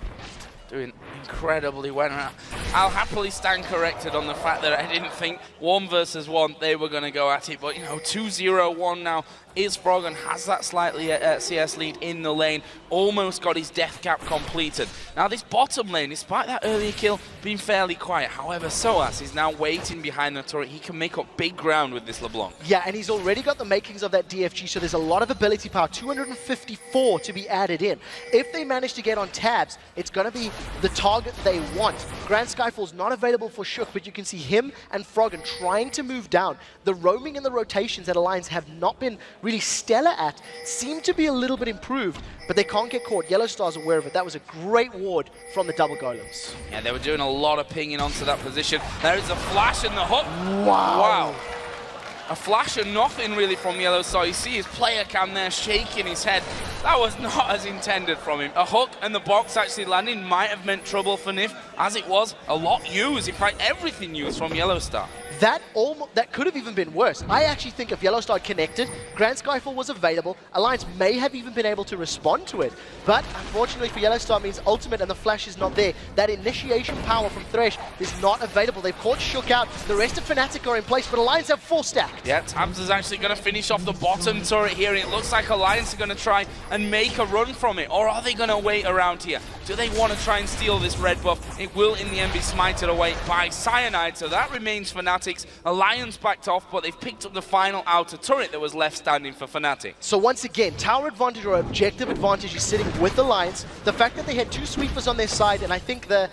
Doing incredibly well. I'll happily stand corrected on the fact that I didn't think 1 versus 1 they were going to go at it, but you know, 2-0-1 now is Froggen, has that slightly CS lead in the lane, almost got his death cap completed. Now this bottom lane, despite that earlier kill being fairly quiet, however, Soaz is now waiting behind the turret. He can make up big ground with this LeBlanc. Yeah, and he's already got the makings of that DFG, so there's a lot of ability power, 254 to be added in. If they manage to get on tabs, it's going to be the target they want. Grand Skyfall's not available for Shook, but you can see him and Froggen trying to move down. The roaming and the rotations that Alliance have not been really stellar at seem to be a little bit improved, but they can't get caught. Yellow Star's aware of it. That was a great ward from the double golems. Yeah, they were doing a lot of pinging onto that position. There is a flash and the hook. Wow. A flash and nothing really from Yellow Star. You see his player cam there shaking his head. That was not as intended from him. A hook and the box actually landing might have meant trouble for Nif. As it was, a lot used. In fact, everything used from Yellow Star. That could have even been worse. I actually think if Yellow Star connected, Grand Skyfall was available, Alliance may have even been able to respond to it. But unfortunately for Yellow Star means ultimate and the flash is not there. That initiation power from Thresh is not available. They've caught Shook out. The rest of Fnatic are in place, but Alliance have 4 stacked. Yeah, Tabs is actually going to finish off the bottom turret here, and it looks like Alliance are going to try and make a run from it. Or are they going to wait around here? Do they want to try and steal this red buff? It will in the end be smited away by Cyanide, so that remains Fnatic's. Alliance backed off, but they've picked up the final outer turret that was left standing for Fnatic. So once again, tower advantage or objective advantage is sitting with Alliance. The fact that they had 2 sweepers on their side, and I think a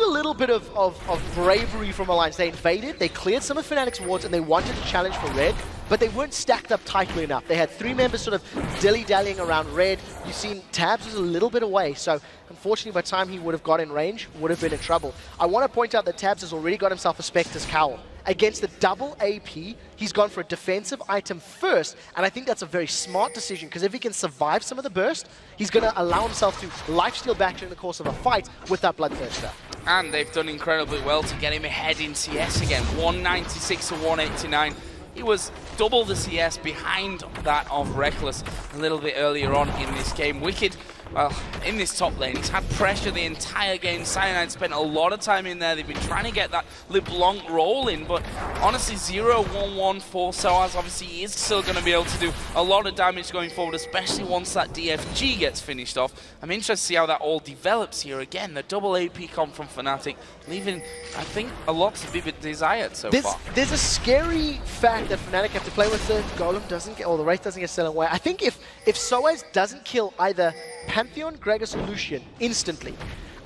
little bit of bravery from Alliance. They invaded, they cleared some of Fnatic's wards, and they wanted to challenge for red, but they weren't stacked up tightly enough. They had 3 members sort of dilly-dallying around red. You've seen Tabs was a little bit away, so unfortunately by the time he would have got in range, would have been in trouble. I want to point out that Tabs has already got himself a Spectre's Cowl. Against the double AP, he's gone for a defensive item first, and I think that's a very smart decision, because if he can survive some of the burst, he's going to allow himself to lifesteal back during the course of a fight with that Bloodthirster. And they've done incredibly well to get him ahead in CS again, 196 to 189. He was double the CS behind that of Reckless a little bit earlier on in this game. Wicked, well, in this top lane, he's had pressure the entire game. Cyanide spent a lot of time in there. They've been trying to get that LeBlanc rolling, but honestly, 0-1-1 for Soaz. Obviously, he is still going to be able to do a lot of damage going forward, especially once that DFG gets finished off. I'm interested to see how that all develops here. Again, the double AP comp from Fnatic, leaving, I think, a lot to be desired so far. There's a scary fact that Fnatic have to play with. The Golem doesn't get, or the Wraith doesn't get stolen away. I think if Soaz doesn't kill either Pantheon, Gragas, or Lucian instantly,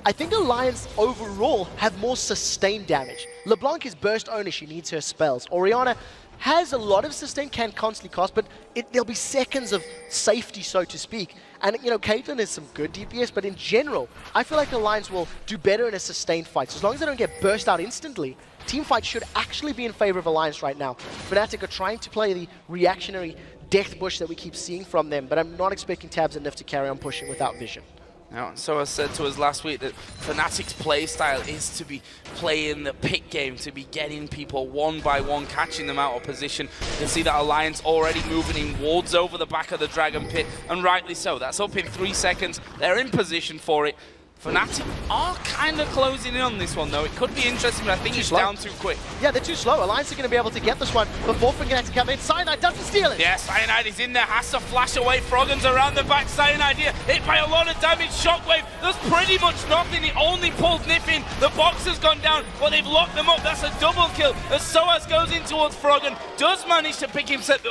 I think Alliance overall have more sustained damage. LeBlanc is burst only, she needs her spells. Orianna has a lot of sustain, can constantly cost, but there'll be seconds of safety, so to speak. And, you know, Caitlyn is some good DPS, but in general, I feel like Alliance will do better in a sustained fight. So as long as they don't get burst out instantly, teamfight should actually be in favor of Alliance right now. Fnatic are trying to play the reactionary death bush that we keep seeing from them, but I'm not expecting Tabs and Nif to carry on pushing without vision. Now, so I said to us last week that Fnatic's playstyle is to be playing the pick game, to be getting people one by one, catching them out of position. You can see that Alliance already moving in wards over the back of the Dragon Pit, and rightly so. That's up in 3 seconds. They're in position for it. Fnatic are kind of closing in on this one, though. It could be interesting, but I think it's down too quick. Yeah, they're too slow. Alliance are going to be able to get this one before Fnatic come in. Cyanide doesn't steal it. Yeah, Cyanide is in there, has to flash away. Froggen's around the back. Cyanide here, hit by a lot of damage. Shockwave does pretty much nothing. It only pulled Nif in. The box has gone down, but they've locked them up. That's a double kill. As Soaz goes in towards Froggen, does manage to pick himself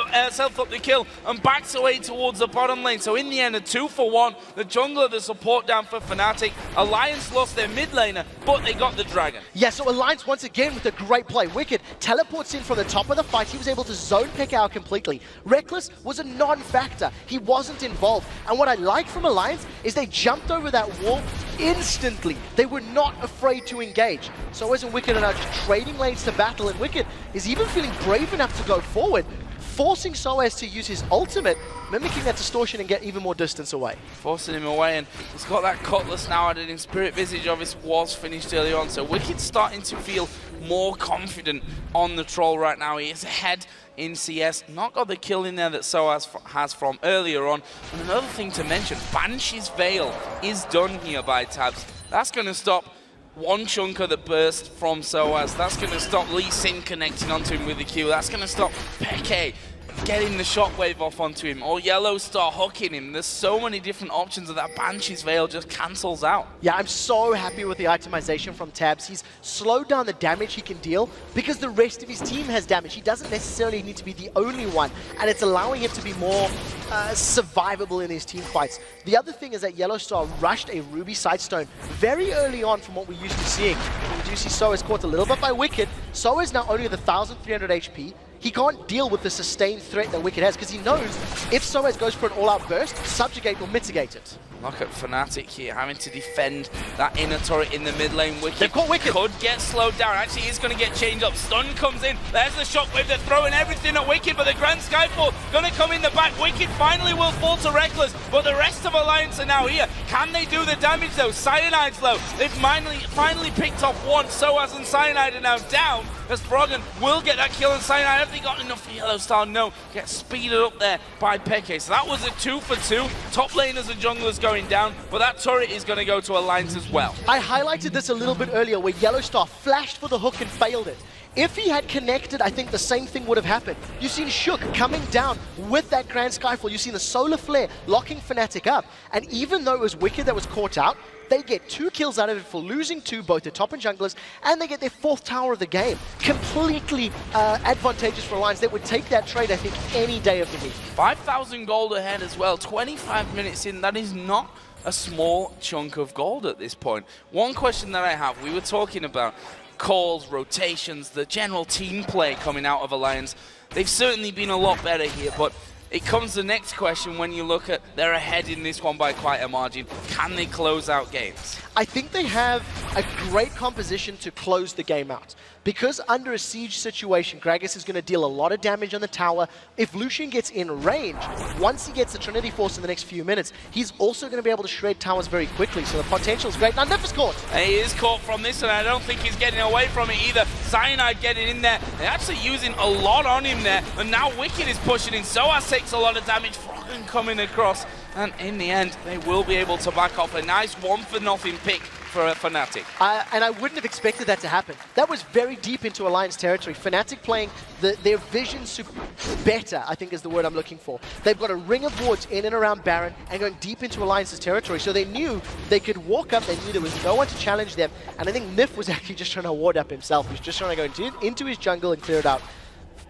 up the kill and backs away towards the bottom lane. So in the end, a 2-for-1. The jungler, the support down for Fnatic. Alliance lost their mid laner, but they got the dragon. Yeah, so Alliance once again with a great play. Wicked teleports in from the top of the fight. He was able to zone pick out completely. Reckless was a non-factor. He wasn't involved. And what I like from Alliance is they jumped over that wall instantly. They were not afraid to engage. So isn't Wicked are now just trading lanes to battle, and Wicked is even feeling brave enough to go forward, forcing Soaz to use his ultimate, mimicking that distortion and get even more distance away. Forcing him away, and he's got that Cutlass now added in. Spirit Visage obviously was finished early on, so Wicked's starting to feel more confident on the Troll right now. He is ahead in CS, not got the kill in there that Soaz has from earlier on. And another thing to mention, Banshee's Veil is done here by Tabs. That's going to stop one chunk of the burst from Soaz. That's going to stop Lee Sin connecting onto him with the Q. That's going to stop Peke getting the shockwave off onto him, or Yellow Star hooking him. There's so many different options that Banshee's Veil just cancels out. Yeah, I'm so happy with the itemization from Tabs. He's slowed down the damage he can deal because the rest of his team has damage. He doesn't necessarily need to be the only one, and it's allowing him to be more survivable in his team fights. The other thing is that Yellow Star rushed a Ruby Sightstone very early on from what we're used to seeing. We do see Soaz caught a little bit by Wicked. Soaz now only with 1,300 HP. He can't deal with the sustained threat that Wicked has because he knows if Soaz goes for an all-out burst, Subjugate will mitigate it. Look at Fnatic here having to defend that inner turret in the mid lane. They've caught Wicked. Could get slowed down. Actually, he's going to get changed up. Stun comes in. There's the shockwave. They're throwing everything at Wicked, but the Grand Skyfall going to come in the back. Wicked finally will fall to Reckless, but the rest of Alliance are now here. Can they do the damage though? Cyanide's low. They've finally picked off one. Soaz and Cyanide are now down, as Froggen will get that kill, and Cyanide, have they got enough for Yellow Star? No. Gets speeded up there by Peke. So that was a 2-for-2. Top laners and junglers going down, but that turret is going to go to Alliance as well. I highlighted this a little bit earlier where Yellow Star flashed for the hook and failed it. If he had connected, I think the same thing would have happened. You've seen Shook coming down with that Grand Skyfall. You've seen the Solar Flare locking Fnatic up. And even though it was Wicked that was caught out, they get 2 kills out of it for losing 2, both the top and junglers, and they get their 4th tower of the game. Completely advantageous for Alliance. They would take that trade, I think, any day of the week. 5,000 gold ahead as well. 25 minutes in. That is not a small chunk of gold at this point. One question that I have, we were talking about calls, rotations, the general team play coming out of Alliance. They've certainly been a lot better here, but it comes the next question when you look at they're ahead in this one by quite a margin. Can they close out games? I think they have a great composition to close the game out. Because under a siege situation, Gragas is going to deal a lot of damage on the tower. If Lucian gets in range, once he gets the Trinity Force in the next few minutes, he's also going to be able to shred towers very quickly, so the potential is great. Now, Nif is caught. He is caught from this, and I don't think he's getting away from it either. Cyanide getting in there. They're actually using a lot on him there, and now Wicked is pushing in. Soaz takes a lot of damage. Froggen coming across, and in the end, they will be able to back off a nice 1-for-0 pick for a Fnatic. And I wouldn't have expected that to happen. That was very deep into Alliance territory. Fnatic playing their vision better, I think is the word I'm looking for. They've got a ring of wards in and around Baron and going deep into Alliance's territory. So they knew they could walk up, they knew there was no one to challenge them. And I think Nif was actually just trying to ward up himself. He was just trying to go into his jungle and clear it out.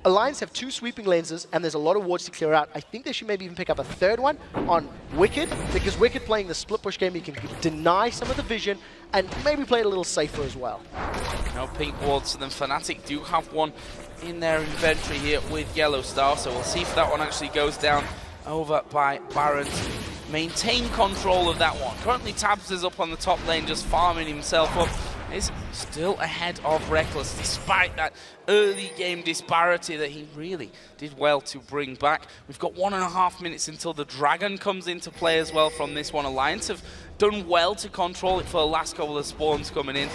Alliance have 2 sweeping lenses, and there's a lot of wards to clear out. I think they should maybe even pick up a 3rd one on Wicked, because Wicked playing the split push game, he can deny some of the vision and maybe play it a little safer as well. No pink wards, so then Fnatic do have one in their inventory here with Yellow Star, so we'll see if that one actually goes down over by Baron. Maintain control of that one. Currently Tabs is up on the top lane, just farming himself up. Is still ahead of Reckless, despite that early game disparity that he really did well to bring back. We've got 1.5 minutes until the Dragon comes into play as well from this one. Alliance have done well to control it for the last couple of spawns coming in.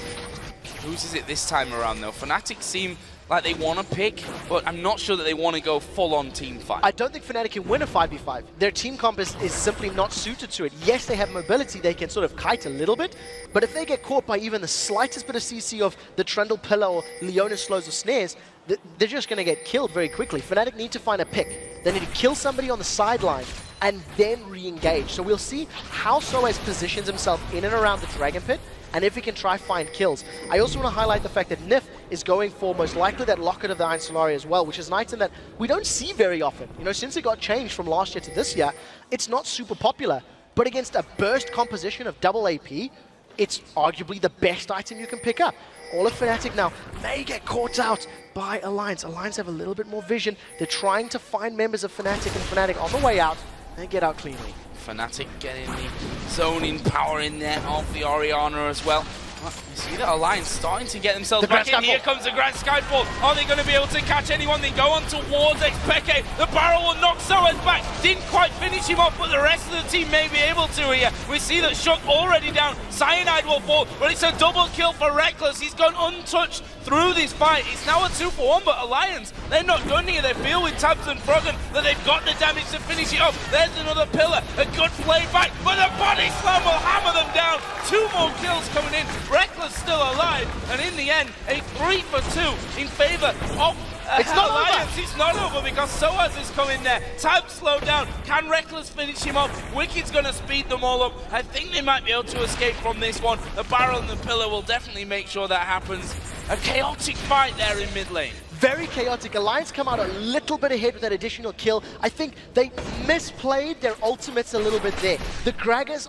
Loses it this time around though. Fnatic seem like they want to pick, but I'm not sure that they want to go full-on team fight. I don't think Fnatic can win a 5v5. Their team comp is simply not suited to it. Yes, they have mobility, they can sort of kite a little bit, but if they get caught by even the slightest bit of CC of the Trundle Pillar or Leona's Slows or Snares, they're just going to get killed very quickly. Fnatic need to find a pick. They need to kill somebody on the sideline and then re-engage. So we'll see how Soaz positions himself in and around the Dragon Pit, and if he can try find kills. I also want to highlight the fact that Nif is going for most likely that Locket of the Iron Solari as well, which is an item that we don't see very often. You know, since it got changed from last year to this year, it's not super popular. But against a burst composition of double AP, it's arguably the best item you can pick up. All of Fnatic now may get caught out by Alliance. Alliance have a little bit more vision. They're trying to find members of Fnatic, and Fnatic on the way out, they get out cleanly. Fnatic getting the zoning power in there of the Orianna as well. You see that Alliance starting to get themselves back in. Here comes the Grand Skyfall. Are they going to be able to catch anyone? They go on towards Xpeke. The barrel will knock Soaz back. Didn't quite finish him off, but the rest of the team may be able to here. We see that Shook already down. Cyanide will fall, but it's a double kill for Reckless. He's gone untouched through this fight. It's now a 2-for-1, but Alliance, they're not done here. They feel with Tabs and Froggen that they've got the damage to finish it off. There's another pillar. A good play back, but the body slam will hammer them down. 2 more kills coming in. Reckless still alive, and in the end, a 3-for-2 in favor of it's not Alliance. over. It's not over because Soaz has come in there. Tab slowed down. Can Reckless finish him off? Wicked's going to speed them all up. I think they might be able to escape from this one. The barrel and the pillar will definitely make sure that happens. A chaotic fight there in mid lane. Very chaotic. Alliance come out a little bit ahead with that additional kill. I think they misplayed their ultimates a little bit there. The Gragas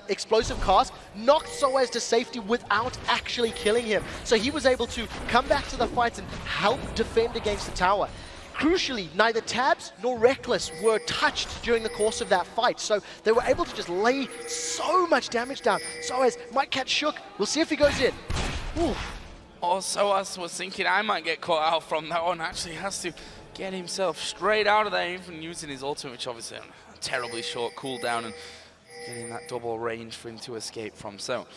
explosive cast knocked Soaz to safety without actually killing him. So he was able to come back to the fight and help defend against the tower. Crucially, neither Tabs nor Reckless were touched during the course of that fight, so they were able to just lay so much damage down. Soaz might catch Shook. We'll see if he goes in. Ooh. Also, I was thinking I might get caught out from that one. Actually has to get himself straight out of there, even using his ultimate, which obviously on a terribly short cooldown, and getting that double range for him to escape from. So,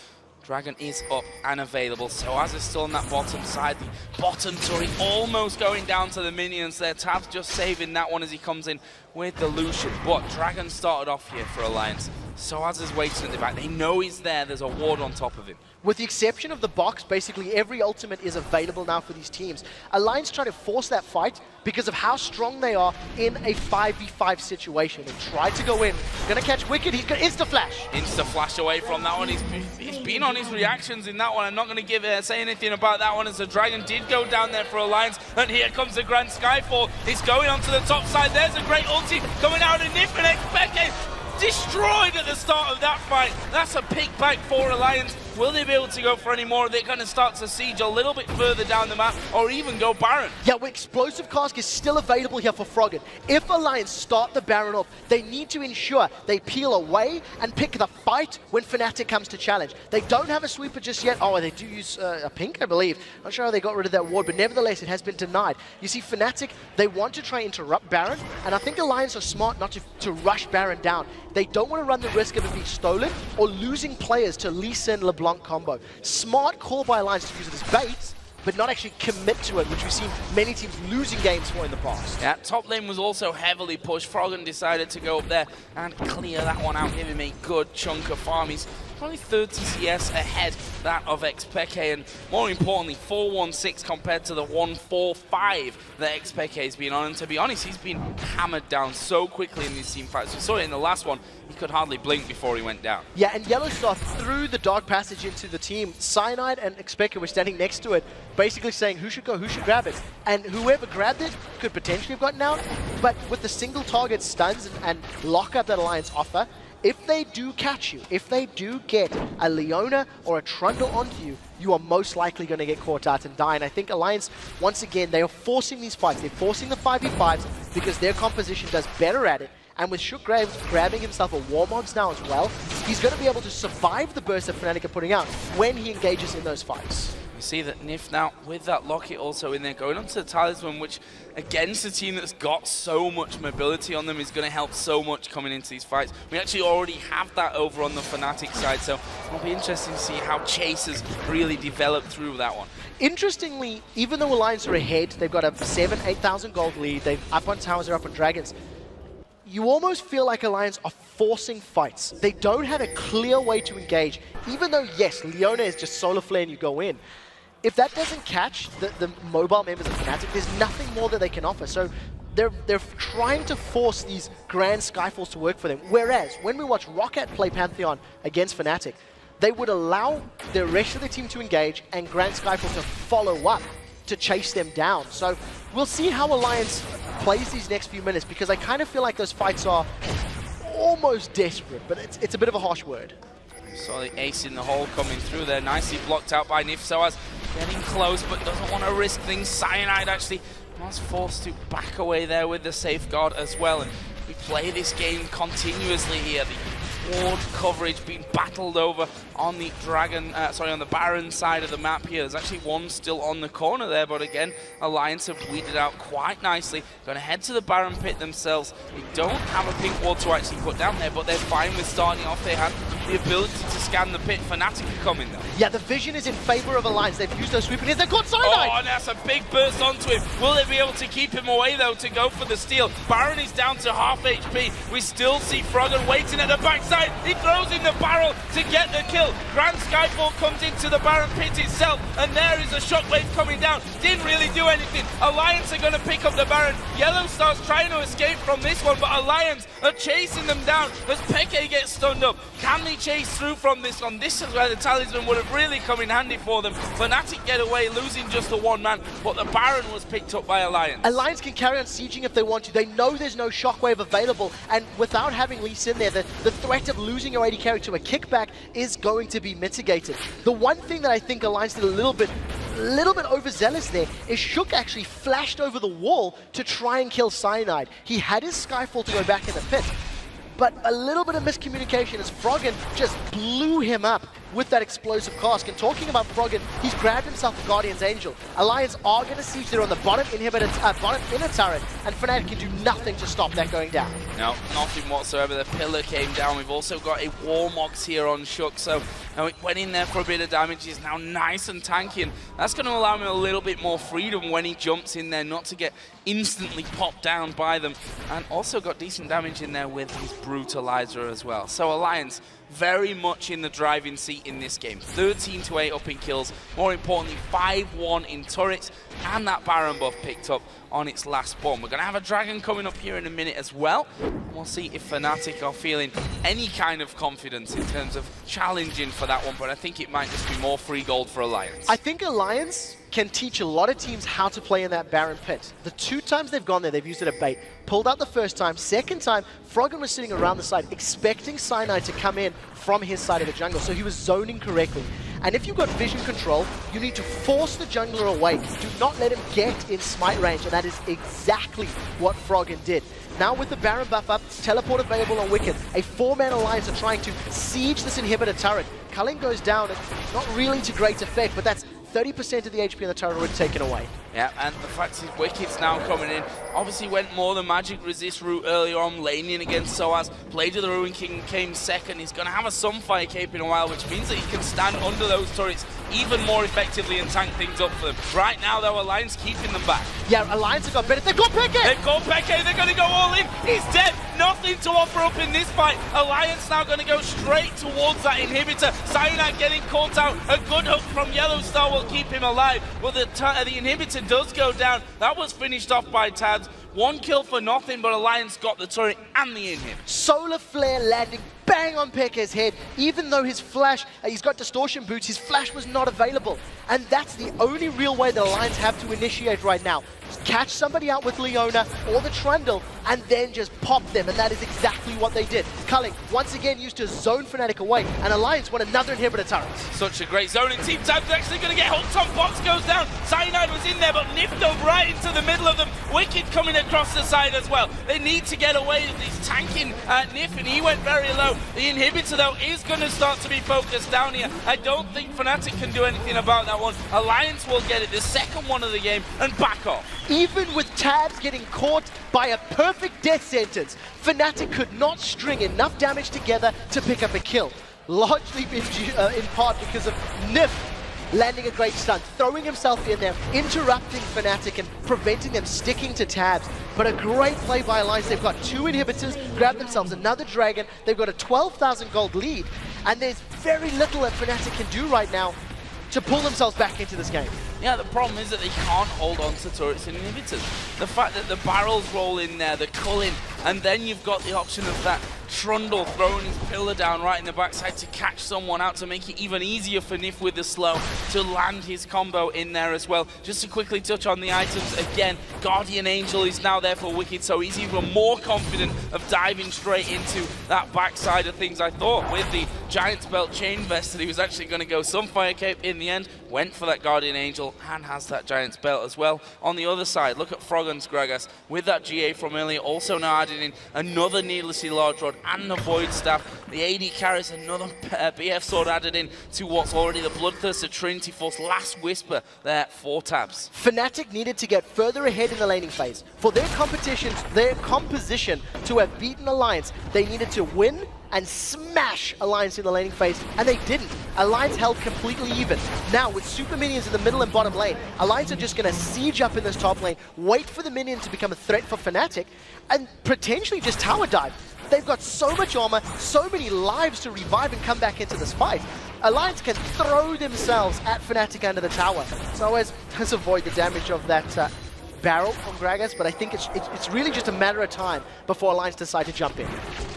Dragon is up and available. Soaz is still on that bottom side. The bottom turret almost going down to the minions there. Tab's just saving that one as he comes in with the Lucian. But Dragon started off here for Alliance. Soaz is waiting at the back. They know he's there. There's a ward on top of him. With the exception of the box, basically every ultimate is available now for these teams. Alliance try to force that fight because of how strong they are in a 5v5 situation. They tried to go in. Gonna catch Wicked. He's gonna insta-flash. Insta-flash away from that one. He's been on his reactions in that one. I'm not going to say anything about that one as the Dragon did go down there for Alliance. And here comes the Grand Skyfall. He's going onto the top side. There's a great ulti coming out in Nif, and Xpeke destroyed at the start of that fight. That's a pick back for Alliance. Will they be able to go for any more? Are they going to start to siege a little bit further down the map, or even go Baron? Yeah, well, Explosive Cask is still available here for Froggen. If Alliance start the Baron off, they need to ensure they peel away and pick the fight when Fnatic comes to challenge. They don't have a sweeper just yet. Oh, they do use a pink, I believe. Not sure how they got rid of that ward, but nevertheless, it has been denied. You see, Fnatic, they want to try and interrupt Baron, and I think Alliance are smart not to rush Baron down. They don't want to run the risk of it being stolen or losing players to Lee Sin LeBlanc combo. Smart call by Alliance to use it as bait, but not actually commit to it, which we've seen many teams losing games for in the past. Yeah, top lane was also heavily pushed. Froggen decided to go up there and clear that one out, give him a good chunk of farm. He's probably 30 CS ahead that of Xpeke, and more importantly 416 compared to the 145 that Xpeke has been on. And to be honest, he's been hammered down so quickly in these team fights. We saw it in the last one. He could hardly blink before he went down. Yeah, and Yellowstar threw the dark passage into the team. Cyanide and Xpeke were standing next to it, basically saying who should go, who should grab it. And whoever grabbed it could potentially have gotten out, but with the single target stuns and lockup that Alliance offer, if they do catch you, if they do get a Leona or a Trundle onto you, you are most likely going to get caught out and die. And I think Alliance, once again, they are forcing these fights. They're forcing the 5v5s because their composition does better at it. And with Shook grabbing himself a Warmogs now as well, he's going to be able to survive the burst that Fnatic are putting out when he engages in those fights. You see that Nif now, with that Locket also in there, going on to the Talisman, which against a team that's got so much mobility on them is going to help so much coming into these fights. We actually already have that over on the Fnatic side, so it'll be interesting to see how Chasers really develop through that one. Interestingly, even though Alliance are ahead, they've got a 8,000 gold lead, they're up on towers, they're up on dragons, you almost feel like Alliance are forcing fights. They don't have a clear way to engage, even though, yes, Leona is just solar flare and you go in. If that doesn't catch the mobile members of Fnatic, there's nothing more that they can offer. So they're trying to force these grand Skyfalls to work for them. Whereas, when we watch Roccat play Pantheon against Fnatic, they would allow the rest of the team to engage and grand Skyfall to follow up to chase them down. So we'll see how Alliance plays these next few minutes, because I kind of feel like those fights are almost desperate, but it's a bit of a harsh word. Saw the ace in the hole coming through there, nicely blocked out by Nif. Soaz getting close, but doesn't want to risk things. Cyanide actually was forced to back away there with the safeguard as well. And we play this game continuously here. The ward coverage being battled over on the on the Baron side of the map here. There's actually one still on the corner there, but again, Alliance have weeded out quite nicely. Going to head to the Baron pit themselves. They don't have a pink ward to actually put down there, but they're fine with starting off. They have the ability to scan the pit. Fnatic are coming though. Yeah, the vision is in favor of Alliance. They've used those sweeping hits. They've got Cyanide! Oh, and that's a big burst onto him. Will they be able to keep him away though to go for the steal? Baron is down to half HP. We still see Froggen waiting at the backside. He throws in the barrel to get the kill. Grand Skyfall comes into the Baron pit itself, and there is a shockwave coming down. Didn't really do anything. Alliance are going to pick up the Baron. Yellowstar's trying to escape from this one, but Alliance are chasing them down as Peke gets stunned up. Can they chase through from this one? This is where the Talisman would have really come in handy for them. Fnatic get away, losing just the one man, but the Baron was picked up by Alliance. Alliance can carry on sieging if they want to. They know there's no shockwave available, and without having Lee Sin there, the threat of losing your AD carry to a kickback is going to be mitigated. The one thing that I think Alliance did a little bit overzealous there is Shook actually flashed over the wall to try and kill Cyanide. He had his Skyfall to go back in the pit, but a little bit of miscommunication as Froggen just blew him up with that explosive cask. And talking about Froggen, he's grabbed himself a Guardian's Angel. Alliance are going to siege there on the bottom inner turret, and Fnatic can do nothing to stop that going down. No, nothing whatsoever. The pillar came down. We've also got a Warmogs here on Shook, so it went in there for a bit of damage. He's now nice and tanky, and that's going to allow him a little bit more freedom when he jumps in there, not to get instantly popped down by them. And also got decent damage in there with his Brutalizer as well. So Alliance very much in the driving seat in this game. 13-8 up in kills. More importantly, 5-1 in turrets, and that Baron buff picked up on its last spawn. We're going to have a Dragon coming up here in a minute as well. We'll see if Fnatic are feeling any kind of confidence in terms of challenging for that one, but I think it might just be more free gold for Alliance. I think Alliance can teach a lot of teams how to play in that Baron pit. The 2 times they've gone there, they've used it as bait. Pulled out the first time. Second time, Froggen was sitting around the side, expecting Cyanide to come in from his side of the jungle, so he was zoning correctly. And if you've got vision control, you need to force the jungler away. Do not let him get in smite range, and that is exactly what Froggen did. Now with the Baron buff up, teleport available on Wicked, a 4-man alliance are trying to siege this inhibitor turret. Culling goes down, and not really to great effect, but that's 30% of the HP on the turret already taken away. Yeah, and the fact is Wicked's now coming in. Obviously went more the magic resist route earlier on, laning against Soaz. Played with the Ruin King, came second. He's going to have a Sunfire cape in a while, which means that he can stand under those turrets even more effectively and tank things up for them. Right now, though, Alliance keeping them back. Yeah, Alliance have got better. They've got Peke! They've got Peke. They're going to go all in. He's dead. nothing to offer up in this fight. Alliance now going to go straight towards that inhibitor. Cyanide getting caught out. A good hook from Yellow Star will keep him alive. Well, the inhibitor does go down. That was finished off by Tabs. 1 kill for nothing, but Alliance got the turret and the inhib. Solar Flare landing bang on Pekka's head. Even though his flash, he's got distortion boots, his flash was not available. And that's the only real way that Alliance have to initiate right now. Just catch somebody out with Leona or the Trundle and then just pop them, and that is exactly what they did. Culling once again used to zone Fnatic away, and Alliance won another inhibitor turret. Such a great zone, and Team Tabs actually going to get hooked on. Box goes down. Cyanide was in there, but Nif dove right into the middle of them. Wicked coming across the side as well. They need to get away. He's tanking Nif, and he went very low. The inhibitor, though, is going to start to be focused down here. I don't think Fnatic can do anything about that one. Alliance will get it, the second one of the game, and back off. Even with Tabs getting caught by a perfect death sentence, Fnatic could not string enough damage together to pick up a kill. Largely in part because of Nif landing a great stun, throwing himself in there, interrupting Fnatic and preventing them sticking to Tabs. But a great play by Alliance. They've got 2 inhibitors, grabbed themselves another dragon. They've got a 12,000 gold lead, and there's very little that Fnatic can do right now to pull themselves back into this game. Yeah, the problem is that they can't hold on to turrets and inhibitors. The fact that the barrels roll in there, the culling, and then you've got the option of that Trundle throwing his pillar down right in the backside to catch someone out, to make it even easier for Nif with the slow to land his combo in there as well. Just to quickly touch on the items again, Guardian Angel is now there for Wicked, so he's even more confident of diving straight into that backside of things. I thought with the Giant's Belt chain vest that he was actually going to go some Fire Cape. In the end, went for that Guardian Angel and has that Giant's Belt as well. On the other side, look at Froggun's Gragas with that GA from earlier, also now adding in another needlessly large rod and the Void Staff. The AD carries another BF sword added in to what's already the Bloodthirster Trinity Force last whisper there for Tabs. Fnatic needed to get further ahead in the laning phase. For their composition to have beaten Alliance, they needed to win and smash Alliance in the laning phase, and they didn't. Alliance held completely even. Now, with super minions in the middle and bottom lane, Alliance are just going to siege up in this top lane, wait for the minion to become a threat for Fnatic, and potentially just tower dive. They've got so much armor, so many lives to revive and come back into this fight. Alliance can throw themselves at Fnatic under the tower. So always does avoid the damage of that barrel from Gragas, but I think it's really just a matter of time before Alliance decide to jump in.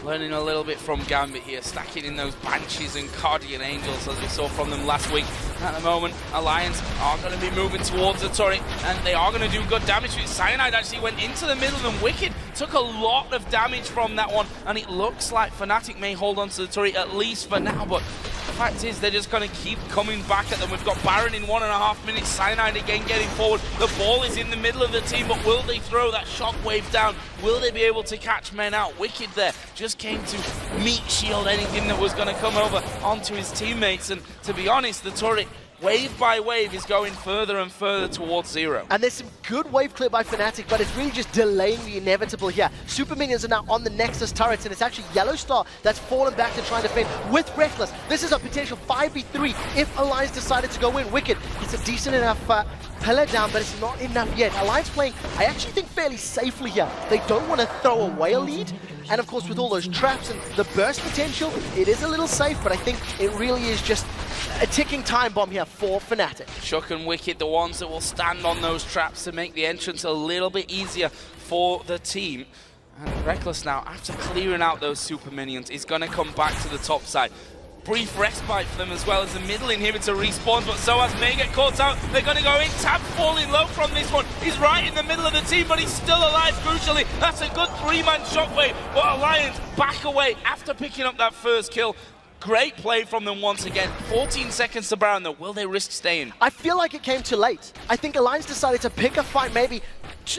Learning a little bit from Gambit here, stacking in those Banshees and Guardian Angels as we saw from them last week. At the moment, Alliance are going to be moving towards the turret, and they are going to do good damage. Cyanide actually went into the middle, and Wicked took a lot of damage from that one, and it looks like Fnatic may hold on to the turret at least for now, but the fact is they're just going to keep coming back at them. We've got Baron in 1.5 minutes, Cyanide again getting forward. The ball is in the middle of the team, but will they throw that shockwave down? Will they be able to catch men out? Wicked there just came to meat shield anything that was going to come over onto his teammates, and to be honest, the turret wave by wave is going further and further towards zero. And there's some good wave clear by Fnatic, but it's really just delaying the inevitable here. Super minions are now on the Nexus turrets, and it's actually Yellow Star that's fallen back to try and defend with Reckless. This is a potential 5v3 if Alliance decided to go in. Wicked, it's a decent enough pillar down, but it's not enough yet. Alliance playing, I actually think, fairly safely here. They don't want to throw away a lead, and of course with all those traps and the burst potential, it is a little safe, but I think it really is just a ticking time bomb here for Fnatic. Shook and Wicked, the ones that will stand on those traps to make the entrance a little bit easier for the team. And Reckless now, after clearing out those super minions, is going to come back to the top side. Brief respite for them as well as the middle inhibitor respawns, but Soaz may get caught out. They're going to go in. Tab falling low from this one. He's right in the middle of the team, but he's still alive, crucially. That's a good 3-man shockwave, but Alliance back away after picking up that first kill. Great play from them once again. 14 seconds to Baron, though. Will they risk staying? I feel like it came too late. I think Alliance decided to pick a fight maybe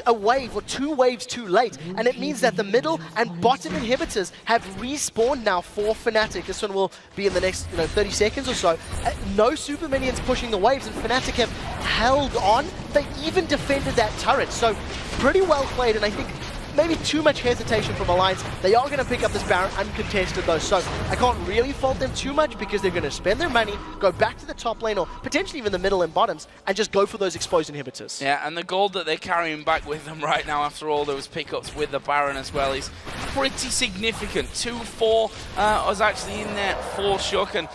a wave or 2 waves too late, and it means that the middle and bottom inhibitors have respawned now for Fnatic. This one will be in the next 30 seconds or so. No super minions pushing the waves, and Fnatic have held on. They even defended that turret, so pretty well played, and I think maybe too much hesitation from Alliance. They are going to pick up this Baron uncontested though, so I can't really fault them too much because they're going to spend their money, go back to the top lane or potentially even the middle and bottoms and just go for those exposed inhibitors. Yeah, and the gold that they're carrying back with them right now after all those pickups with the Baron as well is pretty significant. 2-4 was actually in there for Shook, and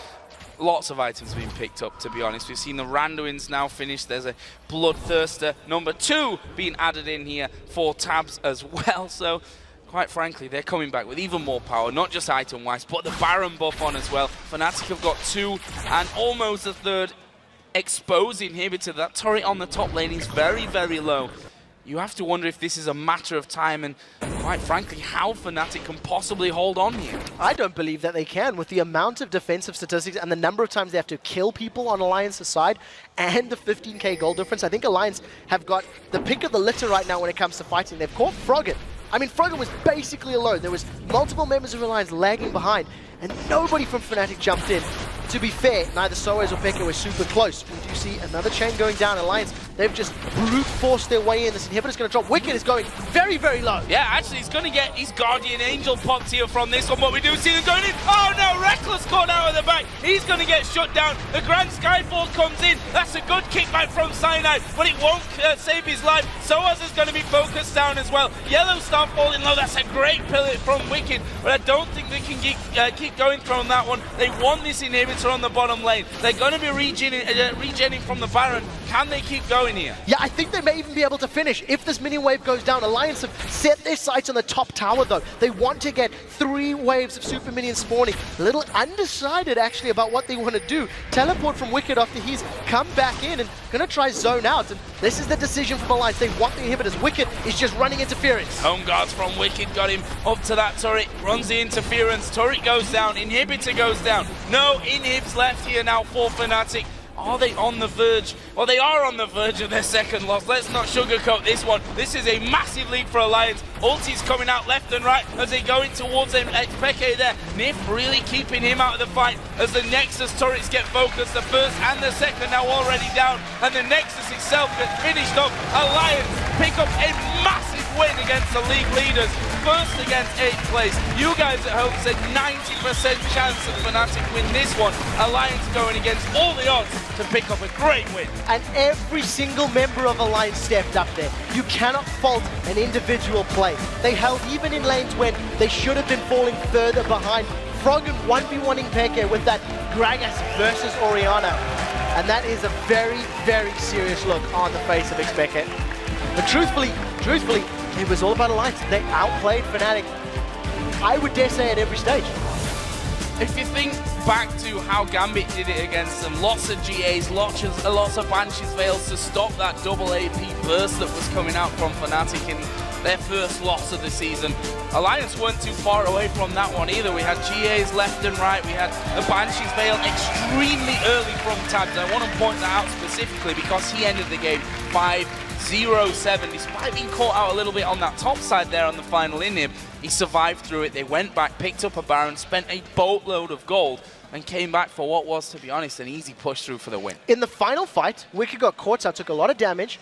lots of items being picked up, to be honest. We've seen the Randuins now finish. There's a Bloodthirster #2 being added in here for Tabs as well. So, quite frankly, they're coming back with even more power, not just item-wise, but the Baron buff on as well. Fnatic have got 2 and almost a 3rd exposed inhibitor. That turret on the top lane is very, very low. You have to wonder if this is a matter of time and, quite frankly, how Fnatic can possibly hold on here. I don't believe that they can. With the amount of defensive statistics and the number of times they have to kill people on Alliance's side and the 15k gold difference, I think Alliance have got the pick of the litter right now when it comes to fighting. They've caught Froggen. I mean, Froggen was basically alone. There was multiple members of Alliance lagging behind, and nobody from Fnatic jumped in. To be fair, neither Soaz or Pekka were super close. We do see another chain going down. Alliance, they've just brute forced their way in. This inhibitor's going to drop. Wicked is going very, very low. Yeah, actually, he's going to get his Guardian Angel popped here from this one, but we do see him going in. Oh no, Reckless caught out of the back. He's going to get shut down. The Grand Skyfall comes in. That's a good kickback from Cyanide, but it won't save his life. Soaz is going to be focused down as well. Yellow Star falling low. That's a great pillar from Wicked, but I don't think they can keep going from that one. They want this inhibitor on the bottom lane. They're going to be regenning from the Baron. Can they keep going here? Yeah, I think they may even be able to finish if this mini wave goes down. Alliance have set their sights on the top tower though. They want to get 3 waves of super minions spawning. A little undecided actually about what they want to do. Teleport from Wicked after he's come back in and going to try zone out. And this is the decision from Alliance. They want the inhibitors. Wicked is just running interference. Home guards from Wicked got him up to that turret. Runs the interference. Turret goes down. Inhibitor goes down. No inhibs left here now for Fnatic. Are they on the verge? Well, they are on the verge of their second loss. Let's not sugarcoat this one. This is a massive lead for Alliance. Ulti's coming out left and right as they go in towards him. Peke there. Nif really keeping him out of the fight as the Nexus turrets get focused. The first and the second now already down. And the Nexus itself gets finished up. Alliance pick up a massive win against the league leaders. First against 8th place. You guys at home said 90% chance that Fnatic win this one. Alliance going against all the odds to pick up a great win. And every single member of Alliance stepped up there. You cannot fault an individual play. They held even in lanes when they should have been falling further behind. Froggen 1v1ing Peke with that Gragas versus Orianna. And that is a very, very serious look on the face of Xpeke. But truthfully, it was all about Alliance. They outplayed Fnatic, I would dare say, at every stage. If you think back to how Gambit did it against them, lots of GAs, lots of Banshees Veils to stop that double AP burst that was coming out from Fnatic in their first loss of the season. Alliance weren't too far away from that one either. We had GAs left and right. We had the Banshees Veil extremely early from Tabs. I want to point that out specifically because he ended the game 5-0-7. Despite being caught out a little bit on that top side there on the final inhib, he survived through it. They went back, picked up a Baron, spent a boatload of gold, and came back for what was, to be honest, an easy push through for the win. In the final fight, Wicked got caught out, took a lot of damage.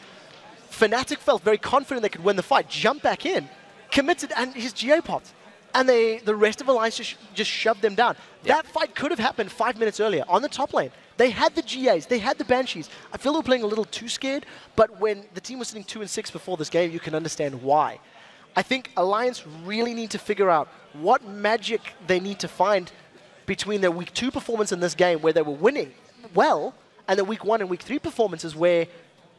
Fnatic felt very confident they could win the fight, jumped back in, committed, and his GA popped. And the rest of Alliance just shoved them down. That fight could have happened 5 minutes earlier on the top lane. They had the GAs, they had the Banshees. I feel they were playing a little too scared, but when the team was sitting 2-6 before this game, you can understand why. I think Alliance really need to figure out what magic they need to find between their Week 2 performance in this game, where they were winning well, and the Week 1 and Week 3 performances where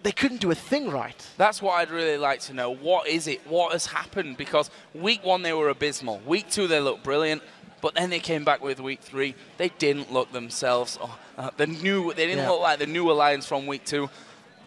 they couldn't do a thing right. That's what I'd really like to know. What is it? What has happened? Because Week 1 they were abysmal. Week 2 they looked brilliant. But then they came back with Week 3. They didn't look themselves. They didn't look like the new Alliance from Week 2.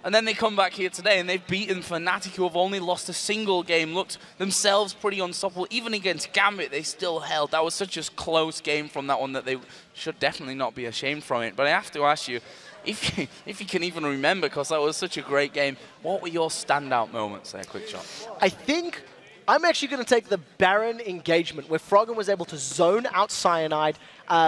And then they come back here today and they've beaten Fnatic, who have only lost a single game, looked themselves pretty unstoppable. Even against Gambit, they still held. That was such a close game from that one that they should definitely not be ashamed from it. But I have to ask you, if you can even remember, because that was such a great game, what were your standout moments there, Quick Shot? I think I'm actually going to take the Baron engagement, where Froggen was able to zone out Cyanide.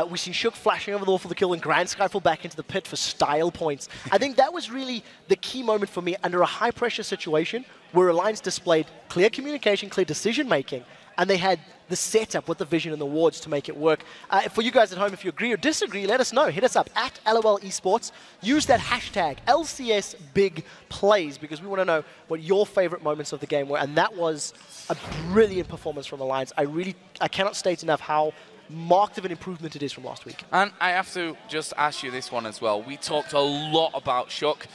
We see Shook flashing over the wall for the kill, and Grand Sky fall back into the pit for style points. I think that was really the key moment for me under a high-pressure situation where Alliance displayed clear communication, clear decision-making, and they had the setup with the vision and the wards to make it work. For you guys at home, if you agree or disagree, let us know. Hit us up at LOL Esports. Use that hashtag LCS Big Plays, because we want to know what your favorite moments of the game were. And that was a brilliant performance from Alliance. I cannot state enough how marked of an improvement it is from last week. And I have to just ask you this one as well. We talked a lot about Shook.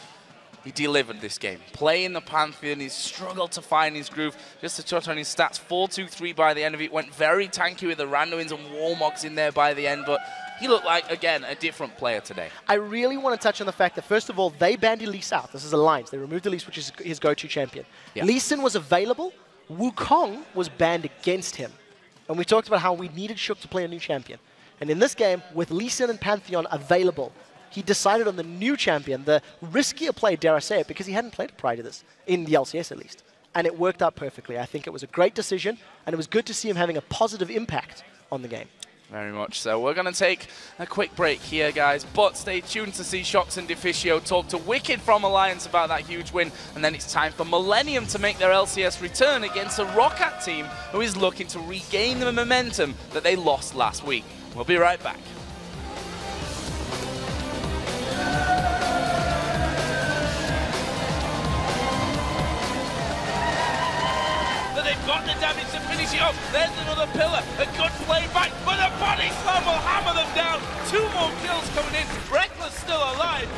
He delivered this game. Playing the Pantheon, he's struggled to find his groove. Just to touch on his stats, 4-2-3 by the end of it. Went very tanky with the randomins and Warmogs in there by the end, but he looked like, again, a different player today. I really want to touch on the fact that, first of all, they banned Elise out. This is Alliance. They removed Elise, which is his go-to champion. Yeah. Lee Sin was available. Wukong was banned against him. And we talked about how we needed Shook to play a new champion. And in this game, with Lee Sin and Pantheon available, he decided on the new champion, the riskier play, dare I say it, because he hadn't played prior to this, in the LCS at least. And it worked out perfectly. I think it was a great decision, and it was good to see him having a positive impact on the game. Very much so. We're going to take a quick break here, guys, but stay tuned to see Shox and Deficio talk to Wicked from Alliance about that huge win, and then it's time for Millennium to make their LCS return against a Roccat team who is looking to regain the momentum that they lost last week. We'll be right back. They've got the damage to finish it off. There's another pillar. A good play back, but a body slam will hammer them down. 2 more kills coming in. Reckless still alive.